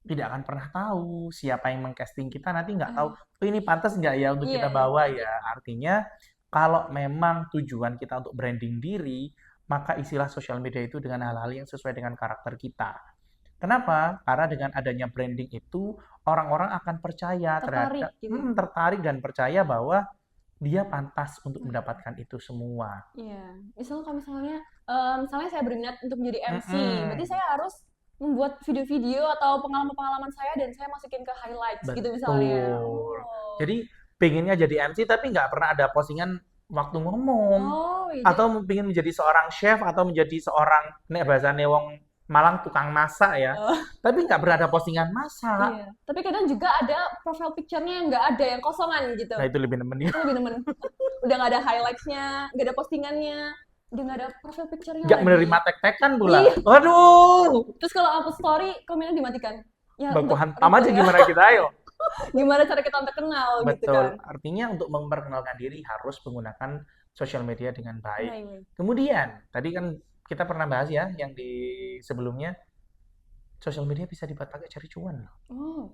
tidak akan pernah tahu siapa yang mengcasting kita, nanti nggak tahu, oh ini pantas nggak ya untuk kita Iya, bawa ya. Artinya, kalau memang tujuan kita untuk branding diri, maka isilah sosial media itu dengan hal-hal yang sesuai dengan karakter kita. Kenapa? Karena dengan adanya branding itu, orang-orang akan percaya tertarik terhadap, gitu. tertarik dan percaya bahwa dia pantas untuk mendapatkan itu semua. Iya. Misalnya misalnya saya berminat untuk menjadi MC, Mm-mm. berarti saya harus membuat video-video atau pengalaman-pengalaman saya dan saya masukin ke highlights gitu misalnya. Betul. Oh. Jadi pengennya jadi MC tapi nggak pernah ada postingan waktu ngomong. Oh, iya. Atau pengen menjadi seorang chef atau menjadi seorang, nek bahasane wong Malang tukang masak ya. Oh. Tapi nggak pernah ada postingan masak. Iya. Tapi kadang juga ada profile picture-nya yang nggak ada, yang kosongan gitu. Nah itu lebih nemen Itu lebih nemen. Udah nggak ada highlights-nya, nggak ada postingannya, udah nggak ada profile picture-nya nggak lagi. menerima tek-tekan pula. Iya. Waduh. Terus kalau upload story, komennya dimatikan. Ya, Baku untuk hantam aja ya. gimana kita ayo. Gimana cara kita terkenal gitu Betul. kan. Artinya untuk memperkenalkan diri harus menggunakan sosial media dengan baik. Nah, Kemudian, tadi kan kita pernah bahas ya yang di sebelumnya, sosial media bisa dipakai cari cuan loh. oh,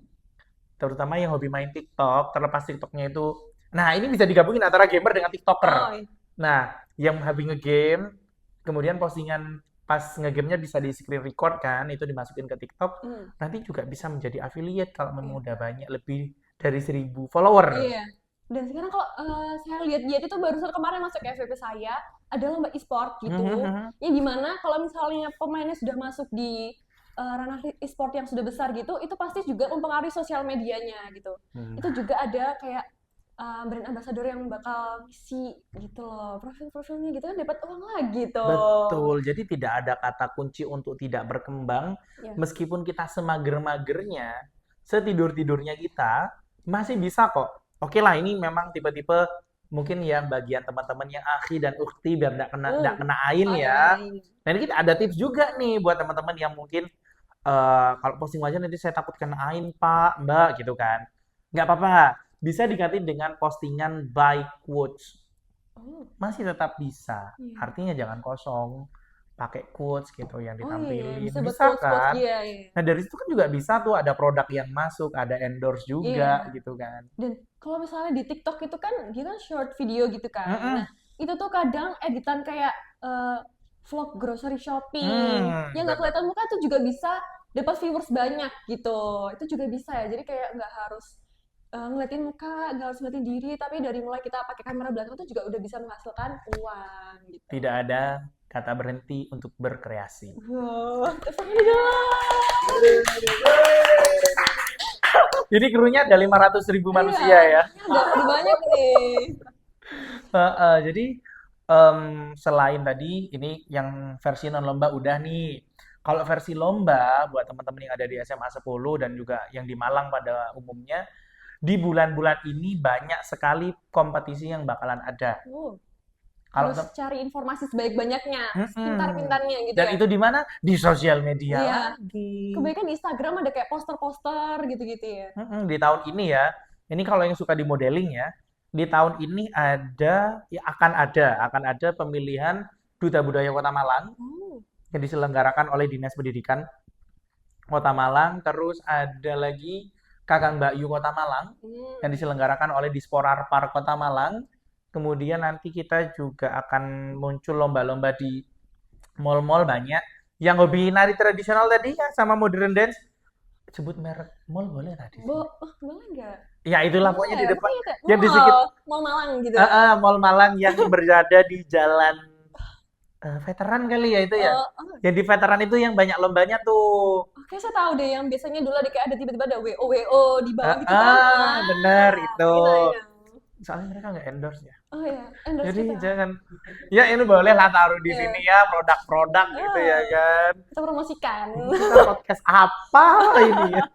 Terutama yang hobi main TikTok, terlepas TikToknya itu. Nah, ini bisa digabungin antara gamer dengan TikToker. oh, iya. Nah, yang hobi ngegame, kemudian postingan pas ngegamenya bisa di screen record kan, itu dimasukin ke TikTok, Hmm. nanti juga bisa menjadi affiliate kalau memang udah banyak, lebih dari 1.000 follower. Iya. Dan sekarang kalau saya lihat-lihat itu barusan kemarin masuk ke FVP saya, ada lomba e-sport gitu. Ya gimana kalau misalnya pemainnya sudah masuk di ranah e-sport yang sudah besar gitu, itu pasti juga mempengaruhi sosial medianya gitu. Itu juga ada kayak brand ambassador yang bakal ngisi gitu loh, profil-profilnya gitu kan dapat uang lagi tuh. Betul, jadi tidak ada kata kunci untuk tidak berkembang, Iya. meskipun kita semager-magernya, setidur-tidurnya kita, masih bisa kok. Oke lah, ini memang tipe-tipe mungkin ya bagian teman-teman yang akhi dan ukhti biar nggak kena ain Oh, ya. iya. Nah ini kita ada tips juga nih buat teman-teman yang mungkin kalau posting wajah nanti saya takut kena ain Pak, Mbak gitu kan. Nggak apa-apa, bisa diganti dengan postingan by quotes. Oh, Masih tetap bisa. Iya. Artinya jangan kosong, pakai quotes gitu yang oh iya, ditampilin. bisa buat Bisa quotes-quotes, kan? iya, iya. Nah dari situ kan juga bisa tuh ada produk yang masuk, ada endorse juga Iya. gitu kan. Dan kalau misalnya di TikTok itu kan dia kan short video gitu kan. Mm-mm. Nah, itu tuh kadang editan kayak vlog grocery shopping. Yang nggak kelihatan muka tuh juga bisa dapat viewers banyak gitu. Itu juga bisa ya. Jadi kayak nggak harus ngeliatin muka, nggak harus ngeliatin diri, tapi dari mulai kita pakai kamera belakang tuh juga udah bisa menghasilkan uang gitu. Tidak ada kata berhenti untuk berkreasi. Wow, tepuk tangan. Jadi krunya ada 500.000 manusia ya. Udah banyak nih. Jadi selain tadi ini yang versi non lomba udah nih. Kalau versi lomba buat teman-teman yang ada di SMA 10 dan juga yang di Malang pada umumnya, di bulan-bulan ini banyak sekali kompetisi yang bakalan ada. Kalau Harus cari informasi sebaik-banyaknya, Mm-mm. pintar-pintarnya gitu Dan ya. itu di mana? Di sosial media Iya. lagi. Kebanyakan di Instagram ada kayak poster-poster gitu-gitu ya. Di tahun ini ya, ini kalau yang suka di modeling ya, di tahun ini akan ada pemilihan Duta Budaya Kota Malang Oh. yang diselenggarakan oleh Dinas Pendidikan Kota Malang, terus ada lagi Kakang Mbakyu Kota Malang yang diselenggarakan oleh Disporar Park Kota Malang. Kemudian nanti kita juga akan muncul lomba-lomba di mall-mall banyak. Yang hobi nari tradisional tadi ya sama modern dance, sebut merek mall boleh tadi? Boleh nggak? Ya itulah pokoknya di depan. Yang Yang di sekitar Mall Malang gitu. Mall Malang yang berada di jalan veteran kali ya itu ya. Yang di veteran itu yang banyak lombanya tuh. Oke, saya tahu deh yang biasanya dulu ada tiba-tiba ada WO di bawah gitu kan. Bener itu. Gitu. Soalnya mereka nggak endorse ya. Oh iya, endorse Jadi kita. jangan, ya ini boleh lah taruh di sini ya produk-produk gitu ya kan. Kita promosikan. Kita podcast apa ini ya.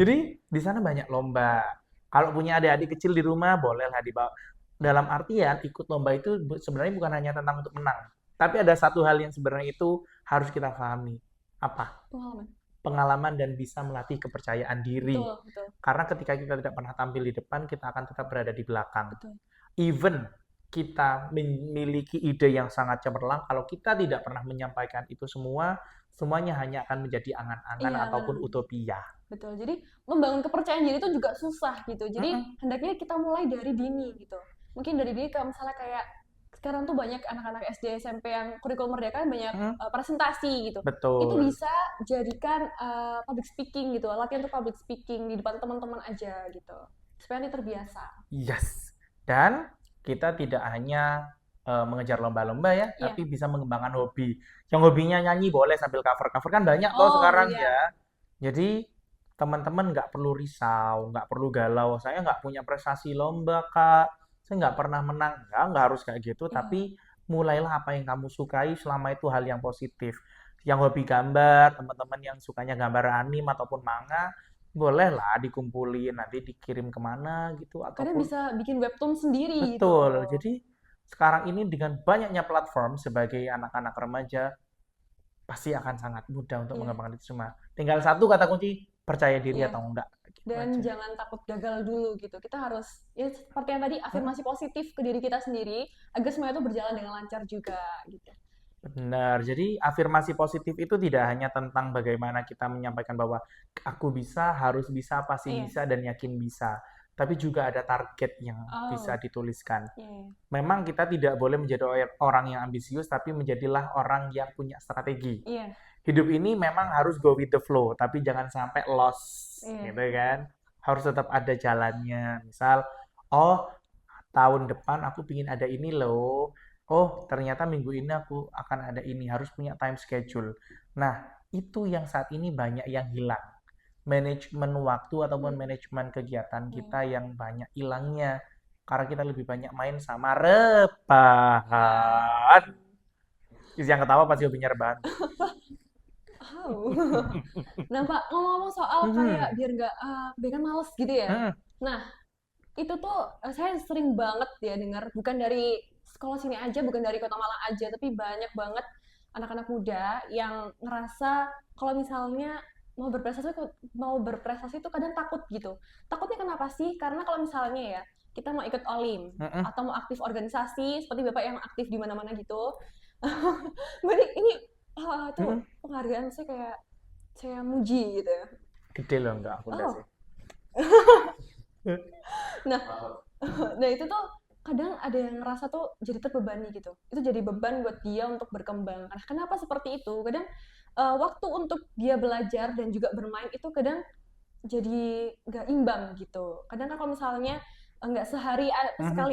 Jadi di sana banyak lomba. Kalau punya adik-adik kecil di rumah bolehlah dibawa. Dalam artian ikut lomba itu sebenarnya bukan hanya tentang untuk menang. Tapi ada satu hal yang sebenarnya itu harus kita pahami. Apa? Pengalaman dan bisa melatih kepercayaan diri. Betul. Karena ketika kita tidak pernah tampil di depan, kita akan tetap berada di belakang. Betul. Even kita memiliki ide yang sangat cemerlang, kalau kita tidak pernah menyampaikan itu semuanya hanya akan menjadi angan-angan ataupun utopia. Betul. Jadi membangun kepercayaan diri itu juga susah gitu. Jadi hendaknya kita mulai dari dini gitu. Mungkin dari dini kalau misalnya kayak sekarang tuh banyak anak-anak SD SMP yang kurikulum merdeka banyak presentasi gitu. Betul. Itu bisa jadikan public speaking gitu, latihan untuk public speaking di depan teman-teman aja gitu. Supaya nanti terbiasa. Yes. Dan kita tidak hanya mengejar lomba-lomba ya, tapi bisa mengembangkan hobi. Yang hobinya nyanyi boleh sambil cover-cover kan banyak toh sekarang ya. Jadi teman-teman nggak perlu risau, nggak perlu galau. Saya nggak punya prestasi lomba, Kak. Saya nggak pernah menang. Nggak harus kayak gitu, tapi mulailah apa yang kamu sukai selama itu hal yang positif. Yang hobi gambar, teman-teman yang sukanya gambar anime ataupun manga, bolehlah dikumpulin, nanti dikirim kemana gitu. Kadang bisa bikin webtoon sendiri. Betul. Gitu. Jadi sekarang ini dengan banyaknya platform sebagai anak-anak remaja, pasti akan sangat mudah untuk mengembangkan itu semua. Tinggal satu kata kunci, percaya diri atau enggak. Dan jangan takut gagal dulu gitu. Kita harus, ya seperti yang tadi, afirmasi positif ke diri kita sendiri, agar semua itu berjalan dengan lancar juga gitu. Benar, jadi afirmasi positif itu tidak hanya tentang bagaimana kita menyampaikan bahwa aku bisa, harus bisa, pasti bisa, dan yakin bisa. Tapi juga ada target yang bisa dituliskan. Memang kita tidak boleh menjadi orang yang ambisius, tapi menjadilah orang yang punya strategi. Hidup ini memang harus go with the flow, tapi jangan sampai lost, gitu kan. Harus tetap ada jalannya. Misal, tahun depan aku pingin ada ini loh. Ternyata minggu ini aku akan ada ini. Harus punya time schedule. Nah, itu yang saat ini banyak yang hilang. Manajemen waktu ataupun manajemen kegiatan kita yang banyak hilangnya. Karena kita lebih banyak main sama rebahan. Yang ketawa pasti hobinya rebahan. Nah Pak, ngomong-ngomong soal kayak biar kan males gitu ya. Nah, itu tuh saya sering banget ya dengar, bukan dari sekolah sini aja, bukan dari Kota Malang aja, tapi banyak banget anak-anak muda yang ngerasa kalau misalnya mau berprestasi itu kadang takut gitu. Takutnya kenapa sih? Karena kalau misalnya ya kita mau ikut olim atau mau aktif organisasi seperti Bapak yang aktif di mana-mana gitu. Berarti ini itu penghargaan saya kayak saya muji gitu. Gede loh enggak aku sih. Nah itu tuh kadang ada yang ngerasa tuh jadi terbebani gitu. Itu jadi beban buat dia untuk berkembang. Nah, kenapa seperti itu? Kadang waktu untuk dia belajar dan juga bermain itu kadang jadi nggak imbang gitu. Kadang kan kalau misalnya nggak sekali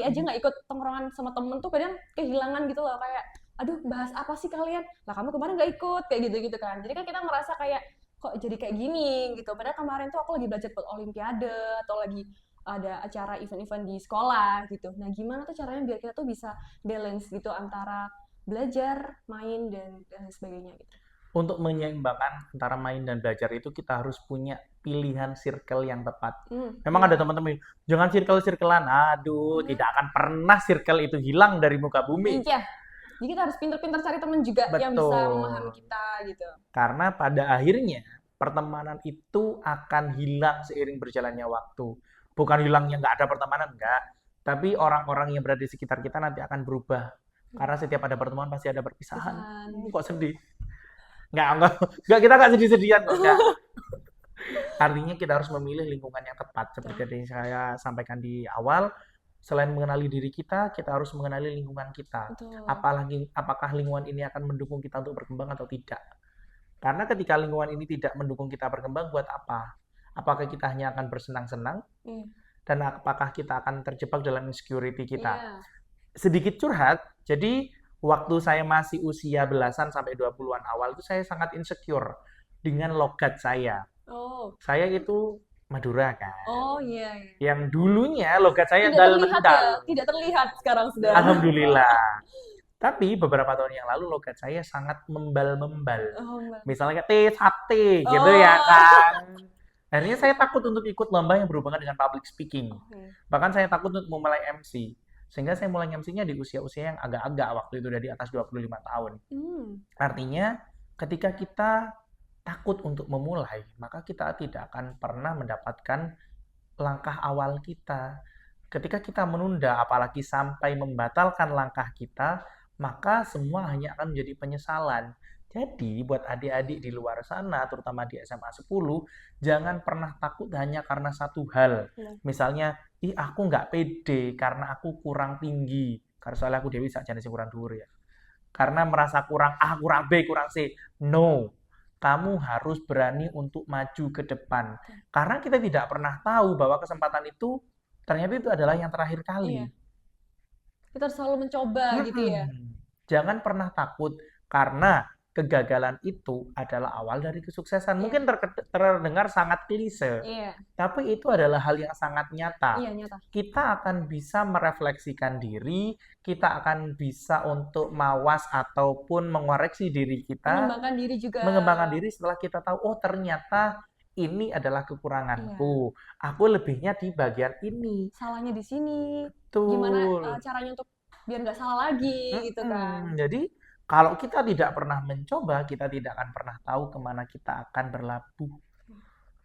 aja nggak ikut tongkrongan sama temen tuh kadang kehilangan gitu loh, kayak aduh bahas apa sih kalian? Lah kamu kemarin nggak ikut, kayak gitu-gitu kan. Jadi kan kita merasa kayak kok jadi kayak gini gitu. Padahal kemarin tuh aku lagi belajar buat olimpiade atau lagi ada acara event-event di sekolah gitu. Nah gimana tuh caranya biar kita tuh bisa balance gitu antara belajar, main dan sebagainya gitu. Untuk menyeimbangkan antara main dan belajar itu kita harus punya pilihan circle yang tepat. Memang ada Iya. teman-teman, jangan circle-circlean. Aduh, tidak akan pernah circle itu hilang dari muka bumi. Iya. Jadi kita harus pintar-pintar cari teman juga yang bisa memahami Betul. kita gitu. Karena pada akhirnya pertemanan itu akan hilang seiring berjalannya waktu. Bukan hilangnya nggak ada pertemanan, enggak. Tapi orang-orang yang berada di sekitar kita nanti akan berubah. Karena setiap ada pertemuan pasti ada perpisahan. Pisahan. Kok sedih? Enggak, kita nggak sedih-sedihan kok, enggak. Artinya kita harus memilih lingkungan yang tepat. Seperti yang saya sampaikan di awal, selain mengenali diri kita harus mengenali lingkungan kita. Betul. Apakah lingkungan ini akan mendukung kita untuk berkembang atau tidak? Karena ketika lingkungan ini tidak mendukung kita berkembang, buat apa? Apakah kita hanya akan bersenang-senang? Iya. Dan apakah kita akan terjebak dalam insecurity kita? Iya. Sedikit curhat, jadi waktu saya masih usia belasan sampai 20-an awal itu saya sangat insecure dengan logat saya. Oh. Saya itu Madura kan. Oh iya. Yang dulunya logat saya Tidak terlihat dal-mendal. ya, tidak terlihat sekarang sudah. Alhamdulillah. Tapi beberapa tahun yang lalu logat saya sangat membal-membal. Oh, Mbak. Misalnya kayak sate gitu Oh. ya kan. Akhirnya saya takut untuk ikut lomba yang berhubungan dengan public speaking. Oke. Bahkan saya takut untuk memulai MC. Sehingga saya mulai MC-nya di usia-usia yang agak-agak waktu itu udah di atas 25 tahun. Artinya ketika kita takut untuk memulai, maka kita tidak akan pernah mendapatkan langkah awal kita. Ketika kita menunda, apalagi sampai membatalkan langkah kita, maka semua hanya akan menjadi penyesalan. Jadi buat adik-adik di luar sana, terutama di SMA 10, jangan pernah takut hanya karena satu hal. Misalnya, aku nggak pede karena aku kurang tinggi. Karena soalnya aku Dewi sakjane sing kurang dhuwur ya. Karena merasa kurang A, kurang B, kurang C. No. Kamu harus berani untuk maju ke depan. Karena kita tidak pernah tahu bahwa kesempatan itu ternyata itu adalah yang terakhir kali. Iya. Kita harus selalu mencoba gitu ya. Jangan pernah takut karena kegagalan itu adalah awal dari kesuksesan. Mungkin terdengar sangat klise, Iya. tapi itu adalah hal yang sangat nyata. Iya, nyata. Kita akan bisa merefleksikan diri, kita akan bisa untuk mawas ataupun mengoreksi diri kita, Mengembangkan diri juga. mengembangkan diri setelah kita tahu, oh ternyata ini adalah kekuranganku. Aku lebihnya di bagian ini. Salahnya di sini. Tuh. Gimana caranya untuk biar nggak salah lagi gitu kan. Jadi kalau kita tidak pernah mencoba, kita tidak akan pernah tahu kemana kita akan berlabuh.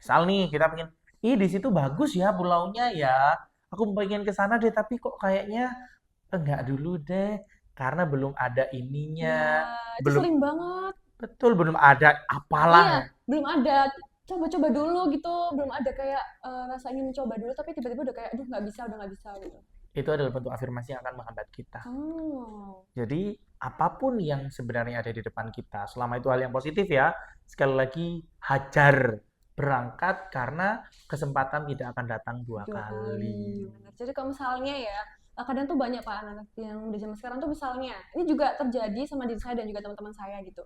Misal nih, kita pengen, di situ bagus ya pulaunya ya. Aku pengen ke sana deh, tapi kok kayaknya enggak dulu deh. Karena belum ada ininya. Itu sering banget. Betul, belum ada apalah. Iya, belum ada. Coba-coba dulu gitu. Belum ada kayak rasa ingin mencoba dulu, tapi tiba-tiba udah kayak, aduh nggak bisa gitu. Itu adalah bentuk afirmasi yang akan menghambat kita. Oh. Jadi apapun yang sebenarnya ada di depan kita, selama itu hal yang positif ya, sekali lagi hajar, berangkat karena kesempatan tidak akan datang dua kali. Benar. Jadi kalau misalnya ya, kadang tuh banyak Pak anak-anak yang di zaman sekarang tuh misalnya, ini juga terjadi sama diri saya dan juga teman-teman saya gitu.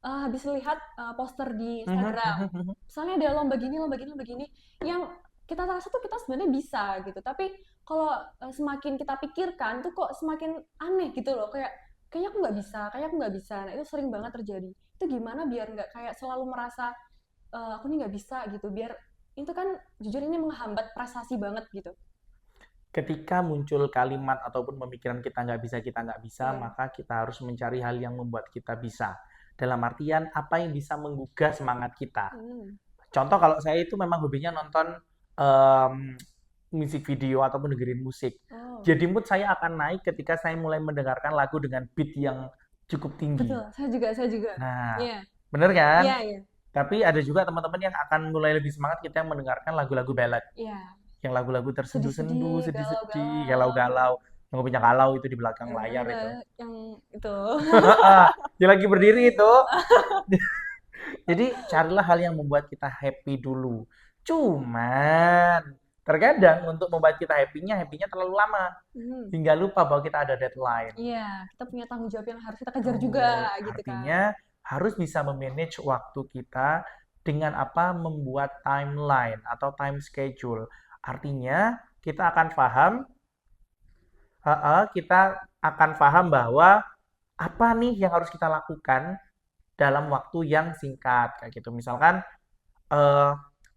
Habis lihat poster di Instagram, misalnya ada lomba gini, yang kita rasa tuh kita sebenarnya bisa gitu, tapi kalau semakin kita pikirkan tuh kok semakin aneh gitu loh, kayaknya aku nggak bisa. Nah itu sering banget terjadi. Itu gimana biar nggak kayak selalu merasa aku nih nggak bisa gitu, biar itu kan jujur ini menghambat prestasi banget gitu. Ketika muncul kalimat ataupun pemikiran kita nggak bisa, maka kita harus mencari hal yang membuat kita bisa. Dalam artian apa yang bisa menggugah semangat kita. Contoh kalau saya itu memang hobinya nonton musik video ataupun dengerin musik. Jadi mood saya akan naik ketika saya mulai mendengarkan lagu dengan beat yang cukup tinggi. Betul, saya juga. Nah, bener kan? Iya. Tapi ada juga teman-teman yang akan mulai lebih semangat kita mendengarkan lagu-lagu ballad. Iya. Yang lagu-lagu tersendu-sendu, sedih-sedih, galau-galau. galau-galau. Yang kopinya galau itu di belakang layar itu. Yang itu. Dia lagi berdiri itu. Jadi carilah hal yang membuat kita happy dulu. Cuman Terkadang untuk membuat kita happy-nya terlalu lama Hmm. hingga lupa bahwa kita ada deadline. Iya, kita punya tanggung jawab yang harus kita kejar juga gitu kan. Artinya harus bisa memanage waktu kita dengan apa? Membuat timeline atau time schedule. Artinya kita akan paham bahwa apa nih yang harus kita lakukan dalam waktu yang singkat kayak gitu. Misalkan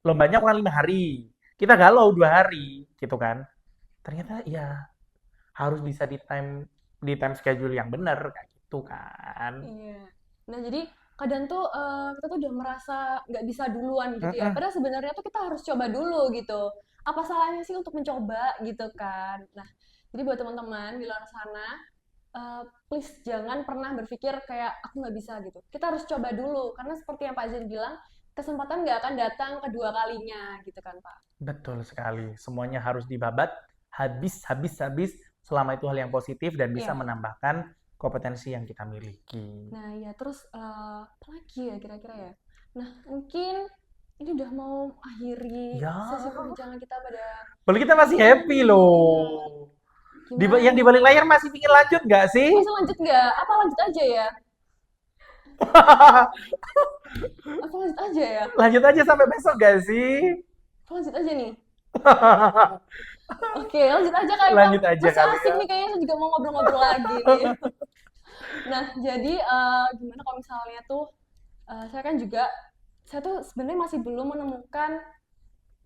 lombanya kurang 5 hari, kita galau 2 hari, gitu kan? Ternyata ya harus bisa di time schedule yang benar kayak gitu kan. Iya. Nah, jadi kadang tuh kita tuh udah merasa nggak bisa duluan gitu ya. Mm-mm. Padahal sebenarnya tuh kita harus coba dulu gitu. Apa salahnya sih untuk mencoba gitu kan? Nah, jadi buat teman-teman di luar sana, please jangan pernah berpikir kayak aku nggak bisa gitu. Kita harus coba dulu karena seperti yang Pak Zen bilang, kesempatan nggak akan datang kedua kalinya gitu kan Pak. Betul sekali. Semuanya harus dibabat habis, habis, habis selama itu hal yang positif dan bisa Iya. menambahkan kompetensi yang kita miliki. Nah, ya terus apa lagi ya kira-kira ya? Nah, mungkin ini udah mau akhiri Ya, sesi perbincangan kita pada boleh kita masih happy loh. gimana Yang di nih? balik layar masih pingin lanjut nggak sih? Masih lanjut nggak? Apa lanjut aja ya? Apa lanjut aja ya? Lanjut aja sampai besok nggak sih? Apa lanjut aja nih? Oke, lanjut aja kali ya. Lanjut aja Masih kali asik ya. nih kayaknya saya juga mau ngobrol-ngobrol lagi nih. Nah, jadi gimana kalau misalnya tuh saya tuh sebenarnya masih belum menemukan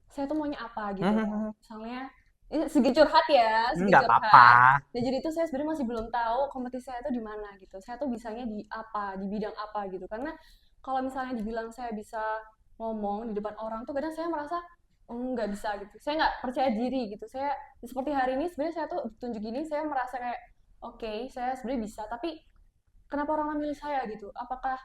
saya tuh maunya apa gitu kan. Misalnya ini segi curhat ya, segi Nggak curhat. apa-apa. Nah, jadi itu saya sebenarnya masih belum tahu kompetisi saya itu di mana gitu. Saya tuh bisanya di apa, di bidang apa gitu. Karena kalau misalnya dibilang saya bisa ngomong di depan orang tuh kadang saya merasa nggak bisa gitu. Saya nggak percaya diri gitu. Saya seperti hari ini sebenarnya saya tuh tunjuk gini saya merasa kayak oke, saya sebenarnya bisa, tapi kenapa orang memilih saya gitu? Apakah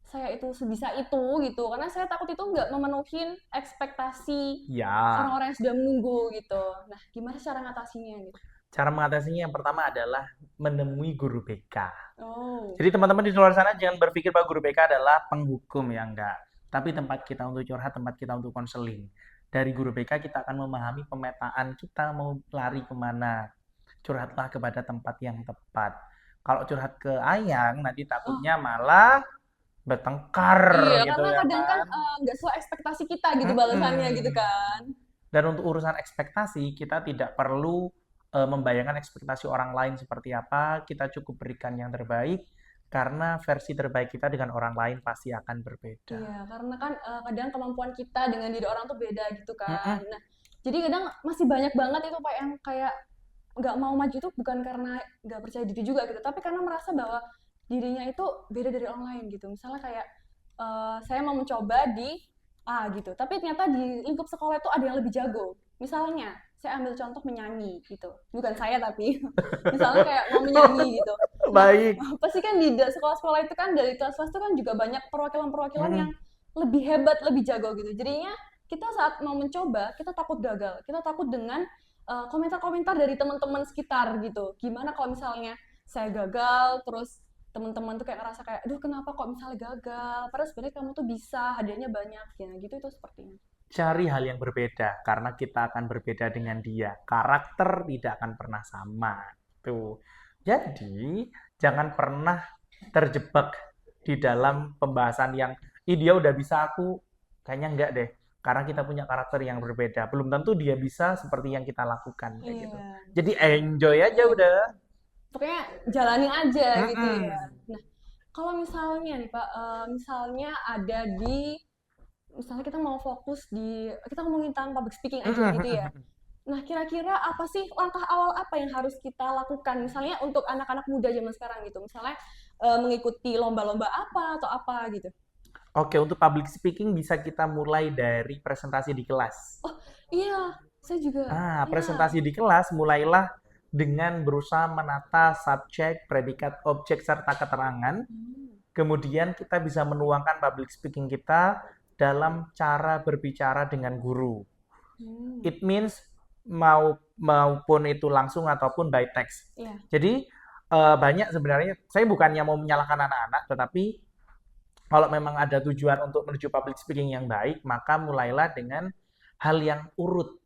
saya itu sebisa itu gitu? Karena saya takut itu nggak memenuhi ekspektasi Ya, orang-orang yang sudah menunggu gitu. Nah, gimana cara ngatasinnya gitu? cara mengatasinya yang pertama adalah menemui guru BK. Oh, Jadi teman-teman di luar sana jangan berpikir bahwa guru BK adalah penghukum, ya enggak. Tapi tempat kita untuk curhat, tempat kita untuk konseling. Dari guru BK kita akan memahami pemetaan kita mau lari kemana. Curhatlah kepada tempat yang tepat. Kalau curhat ke Ayang, nanti oh takutnya malah bertengkar iya gitu karena ya kadang kan kan. nggak sesuai ekspektasi kita gitu balasannya gitu Mm-mm. kan. Dan untuk urusan ekspektasi, kita tidak perlu membayangkan ekspektasi orang lain seperti apa. Kita cukup berikan yang terbaik, karena versi terbaik kita dengan orang lain pasti akan berbeda. Iya, karena kan kadang kemampuan kita dengan diri orang tuh beda gitu kan. Mm-mm. Nah, jadi kadang masih banyak banget itu Pak yang kayak nggak mau maju tuh bukan karena nggak percaya diri juga gitu, tapi karena merasa bahwa dirinya itu beda dari orang lain gitu. Misalnya kayak saya mau mencoba di A gitu, tapi ternyata di lingkup sekolah itu ada yang lebih jago. Misalnya, saya ambil contoh menyanyi gitu, bukan saya tapi misalnya kayak mau menyanyi gitu. Nah, Baik. pasti kan di sekolah-sekolah itu kan dari kelas-kelas itu kan juga banyak perwakilan-perwakilan yang Mm-mm. lebih hebat, lebih jago gitu. Jadinya kita saat mau mencoba, kita takut gagal. Kita takut dengan komentar-komentar dari teman-teman sekitar gitu. Gimana kalau misalnya saya gagal, terus teman-teman tuh kayak ngerasa kayak, aduh kenapa kok misalnya gagal? Padahal sebenarnya kamu tuh bisa, hadiahnya banyak, ya gitu itu sepertinya. Cari hal yang berbeda, karena kita akan berbeda dengan dia. Karakter tidak akan pernah sama. Tuh. Jadi, jangan pernah terjebak di dalam pembahasan yang, ih dia udah bisa, aku kayaknya enggak deh. Karena kita punya karakter yang berbeda. Belum tentu dia bisa seperti yang kita lakukan. Kayak gitu. Iya. Jadi enjoy aja Iya. udah. Pokoknya jalanin aja gitu Mm-mm. ya. Nah, kalau misalnya nih Pak, misalnya ada di misalnya kita mau fokus di kita ngomongin tentang public speaking aja gitu ya. Mm-mm. Nah, kira-kira apa sih langkah awal apa yang harus kita lakukan misalnya untuk anak-anak muda zaman sekarang gitu. Misalnya mengikuti lomba-lomba apa atau apa gitu. Oke, untuk public speaking bisa kita mulai dari presentasi di kelas. Oh, iya, saya juga. Iya. Presentasi di kelas mulailah dengan berusaha menata subjek, predikat, objek, serta keterangan. Hmm. Kemudian kita bisa menuangkan public speaking kita dalam cara berbicara dengan guru. Hmm. It means maupun itu langsung ataupun by text. Iya. Jadi banyak sebenarnya, saya bukannya mau menyalahkan anak-anak, tetapi kalau memang ada tujuan untuk menuju public speaking yang baik, maka mulailah dengan hal yang urut.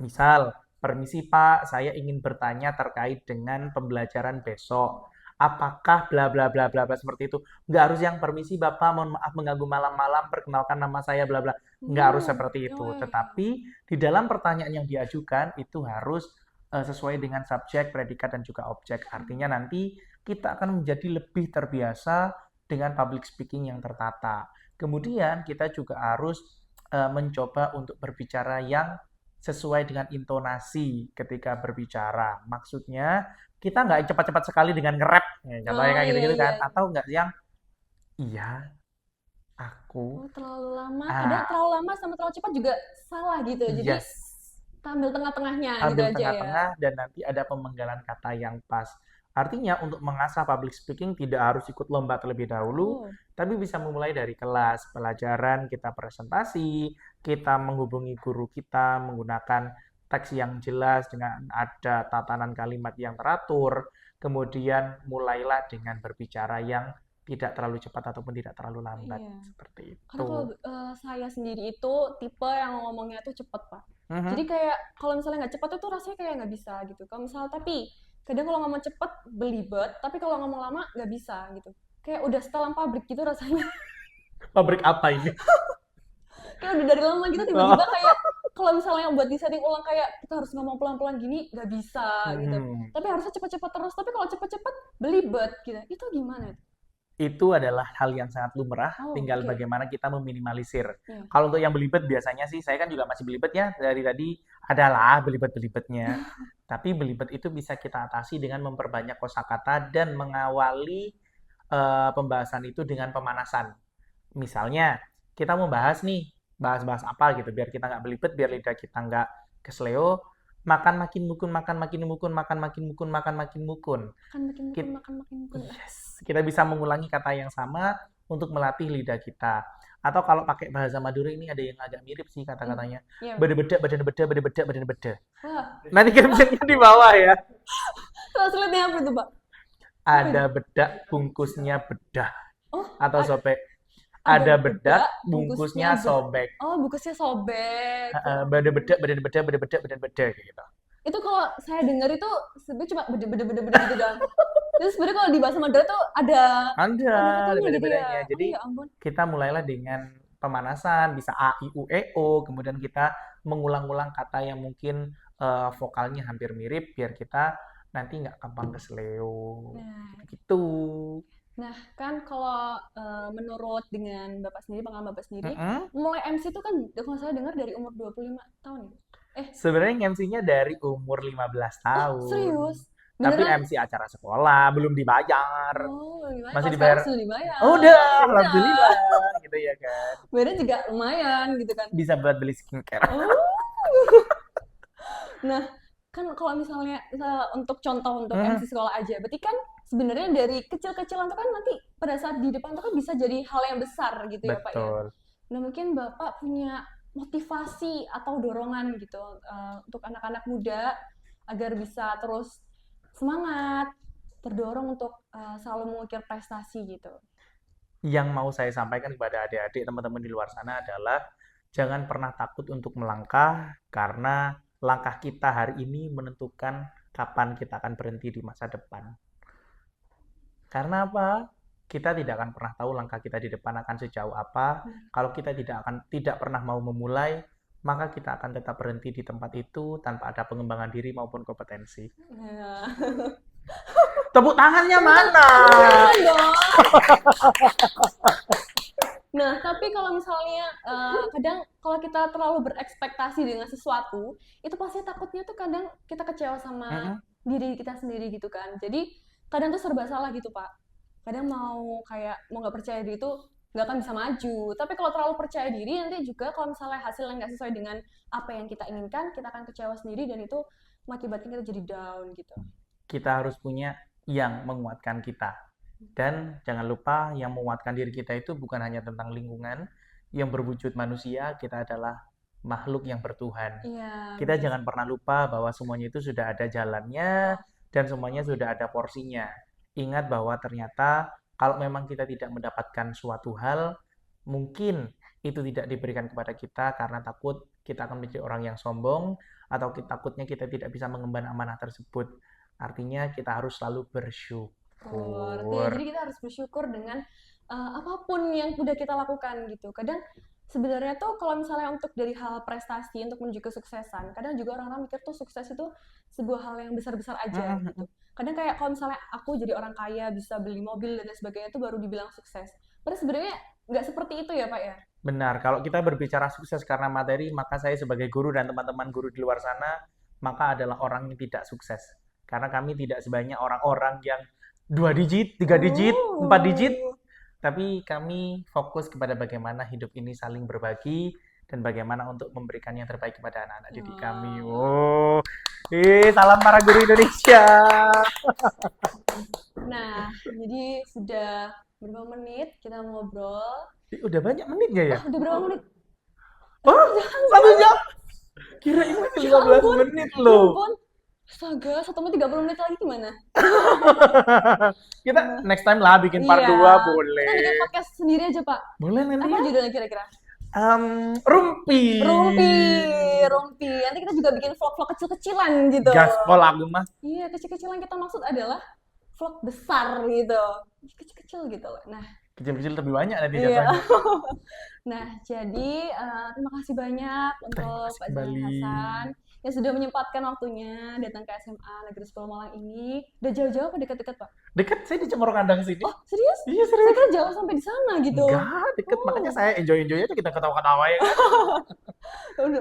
Misal, permisi Pak, saya ingin bertanya terkait dengan pembelajaran besok. Apakah bla bla bla bla bla seperti itu? Nggak harus yang permisi Bapak, mohon maaf mengganggu malam-malam, perkenalkan nama saya bla bla. Nggak harus seperti Oh itu. iya, Tetapi di dalam pertanyaan yang diajukan itu harus sesuai dengan subjek, predikat, dan juga objek. Artinya nanti kita akan menjadi lebih terbiasa dengan public speaking yang tertata. Kemudian kita juga harus mencoba untuk berbicara yang sesuai dengan intonasi ketika berbicara. Maksudnya kita nggak cepat-cepat sekali dengan nge-rap, ya, contohnya oh kayak iya gitu-gitu iya. kan, atau nggak yang iya, aku, Oh terlalu lama, kadang ah, terlalu lama sama terlalu cepat juga salah gitu. Jadi yes, tampil tengah-tengahnya gitu ambil aja ya. tengah-tengah dan nanti ada pemenggalan kata yang pas. Artinya untuk mengasah public speaking tidak harus ikut lomba terlebih dahulu, Oh, tapi bisa memulai dari kelas, pelajaran, kita presentasi, kita menghubungi guru kita menggunakan teks yang jelas dengan ada tatanan kalimat yang teratur, kemudian mulailah dengan berbicara yang tidak terlalu cepat ataupun tidak terlalu lambat, iya. seperti Karena kalau itu. saya sendiri itu tipe yang ngomongnya tuh cepet, Pak. Jadi Mhm. kayak kalau misalnya nggak cepet itu rasanya kayak nggak bisa gitu. Kalau misalnya tapi kadang kalau ngomong cepet belibet, tapi kalau ngomong lama nggak bisa gitu. Kayak udah setelan pabrik gitu rasanya. Pabrik apa ini? Kayak udah dari lama gitu tiba-tiba Oh. kayak kalau misalnya buat disetting ulang kayak kita harus ngomong pelan-pelan gini nggak bisa gitu. Mhm. Tapi harusnya cepet-cepet terus. Tapi kalau cepet-cepet belibet gitu. Itu gimana? Itu adalah hal yang sangat lumrah, Oh, tinggal oke. bagaimana kita meminimalisir. Iya. Kalau untuk yang belibet biasanya sih, saya kan juga masih belibet ya, dari tadi adalah belibet-belibetnya. Tapi belibet itu bisa kita atasi dengan memperbanyak kosakata dan mengawali pembahasan itu dengan pemanasan. Misalnya, kita mau bahas nih, bahas-bahas apa gitu, biar kita nggak belibet, biar lidah kita nggak kesleo, makan makin mukun, makan makin mukun, makan makin mukun, makan makin mukun. Makan makin mukun, Kit- makan makin mukun. Yes, kita bisa mengulangi kata yang sama untuk melatih lidah kita. Atau kalau pakai bahasa Madura ini ada yang agak mirip sih Hmm. kata-katanya. Iya. Beda-beda, badan beda, beda-beda, badan beda. Wah, Nanti captionnya di bawah ya. translate-nya apa itu, Pak? Apa itu? Ada bedak, bungkusnya bedah. Oh, Atau sobek. ada Ada bedak, bedak, bungkusnya sobek. Oh, bungkusnya sobek. Badan beda, badan beda, badan beda, badan beda kayak gitu. Itu kalau saya dengar itu sebenarnya cuma beda-beda gitu doang. Terus sebenarnya kalau di bahasa Madura tuh Ada katanya gitu beda-bedanya. ya. Oh Jadi ya ampun. kita mulailah dengan pemanasan, bisa A, I, U, E, O, kemudian kita mengulang-ulang kata yang mungkin vokalnya hampir mirip, biar kita nanti nggak gampang keseleo. Nah, Gitu. nah kan kalau menurut dengan Bapak sendiri, pengalaman Bapak sendiri, Mm-mm. mulai MC itu kan kalau saya dengar dari umur 25 tahun ya? Sebenarnya MC-nya dari umur 15 Oh, tahun. serius? Tapi Beneran? MC acara sekolah, belum dibayar. Oh, gimana? Masih Kalau sekarang dibayar, sudah dibayar. oh, udah, Udah. alhamdulillah, gitu ya kan. Bayarnya juga lumayan gitu kan. Bisa buat beli skincare. Oh. Nah, kan kalau misalnya untuk contoh untuk Mm, MC sekolah aja, berarti kan sebenarnya dari kecil-kecilan tuh kan nanti pada saat di depan tuh kan bisa jadi hal yang besar gitu ya Pak ya. betul. Nah mungkin Bapak punya motivasi atau dorongan gitu untuk anak-anak muda agar bisa terus semangat, terdorong untuk selalu mengukir prestasi gitu. Yang mau saya sampaikan kepada adik-adik teman-teman di luar sana adalah jangan pernah takut untuk melangkah karena langkah kita hari ini menentukan kapan kita akan berhenti di masa depan. Karena apa? Kita tidak akan pernah tahu langkah kita di depan akan sejauh apa. Kalau kita tidak pernah mau memulai, maka kita akan tetap berhenti di tempat itu tanpa ada pengembangan diri maupun kompetensi. Nah, Tepuk tangannya mana? keren dong. Nah, tapi kalau misalnya kadang kalau kita terlalu berekspektasi dengan sesuatu, itu pasti takutnya tuh kadang kita kecewa sama Mm-mm. diri kita sendiri gitu kan. Jadi kadang tuh serba salah gitu, Pak. Kadang mau nggak percaya diri itu nggak akan bisa maju. Tapi kalau terlalu percaya diri nanti juga kalau misalnya hasilnya nggak sesuai dengan apa yang kita inginkan, kita akan kecewa sendiri dan itu mengakibatkan kita jadi down gitu. Kita harus punya yang menguatkan kita. Dan jangan lupa yang menguatkan diri kita itu bukan hanya tentang lingkungan yang berwujud manusia, kita adalah makhluk yang bertuhan. Iya, Kita betul. jangan pernah lupa bahwa semuanya itu sudah ada jalannya dan semuanya sudah ada porsinya. Ingat bahwa ternyata kalau memang kita tidak mendapatkan suatu hal, mungkin itu tidak diberikan kepada kita karena takut kita akan menjadi orang yang sombong atau takutnya kita tidak bisa mengemban amanah tersebut. Artinya kita harus selalu Artinya bersyukur. jadi kita harus bersyukur dengan apapun yang udah kita lakukan gitu. Kadang sebenarnya tuh kalau misalnya untuk dari hal prestasi untuk menuju kesuksesan, kadang juga orang-orang mikir tuh sukses itu sebuah hal yang besar-besar aja gitu. Kadang kayak kalau misalnya aku jadi orang kaya bisa beli mobil dan lain sebagainya itu baru dibilang sukses. Padahal sebenarnya nggak seperti itu ya Pak ya. Benar, kalau kita berbicara sukses karena materi, maka saya sebagai guru dan teman-teman guru di luar sana, maka adalah orang yang tidak sukses. Karena kami tidak sebanyak orang-orang yang 2 digit, 3 digit, 4 digit, Oh. tapi kami fokus kepada bagaimana hidup ini saling berbagi dan bagaimana untuk memberikan yang terbaik kepada anak-anak didik kami. Oh, salam para guru Indonesia. Nah, jadi sudah berapa menit kita ngobrol? Udah banyak menitnya ya? Udah berapa menit? Oh, 1 jam. Kira ini Ya 15 ampun, menit ya loh. ampun. Astaga, 1 menit 30 menit lagi gimana? Kita next time lah bikin part 2 Iya. boleh. Kita bikin podcast sendiri aja, Pak. Boleh nanti Apa ya. judulnya kira-kira? Rumpi. Rumpi. Nanti kita juga bikin vlog-vlog kecil-kecilan gitu. Gaspol aku mah. Iya, kecil-kecilan kita maksud adalah vlog besar gitu. Kecil-kecil gitu loh. Nah, Kecil-kecil lebih banyak nanti iya. jatuhnya. Nah, jadi terima kasih banyak untuk kasih Pak Zainal kembali. Hasan yang sudah menyempatkan waktunya datang ke SMA Negeri 10 Malang ini. Udah jauh-jauh apa dekat-dekat, Pak? Deket, saya di Cemoro Kandang sini. Oh, serius? Iya Saya serius. kira jauh sampai di sana gitu. Enggak, deket. Oh. Makanya saya enjoy aja kita ketawa-ketawa ya.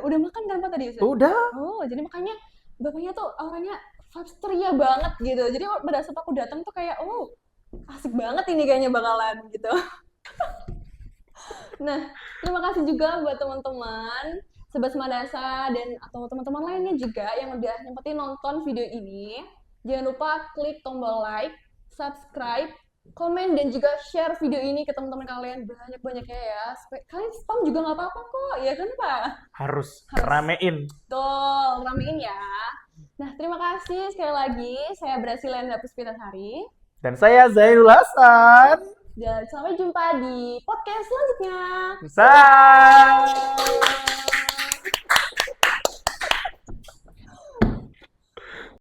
Udah makan kan Pak tadi? Ustaz? Udah. Oh, jadi makanya bapaknya tuh orangnya vibes ceria banget gitu. Jadi pada saat aku datang tuh kayak, oh asik banget ini kayaknya bakalan gitu. Nah, terima kasih juga buat teman-teman, Sobat Semadasa dan atau teman-teman lainnya juga yang udah nyempetin nonton video ini. Jangan lupa klik tombol like, subscribe, komen dan juga share video ini ke teman-teman kalian banyak-banyaknya ya. Supaya kalian spam juga nggak apa-apa kok, ya kan Pak? Harus ramein. Betul, ramein ya. Nah, terima kasih sekali lagi. Saya Brasiliana Puspitasari. Dan saya Zainul Hasan. Dan sampai jumpa di podcast selanjutnya. Bye.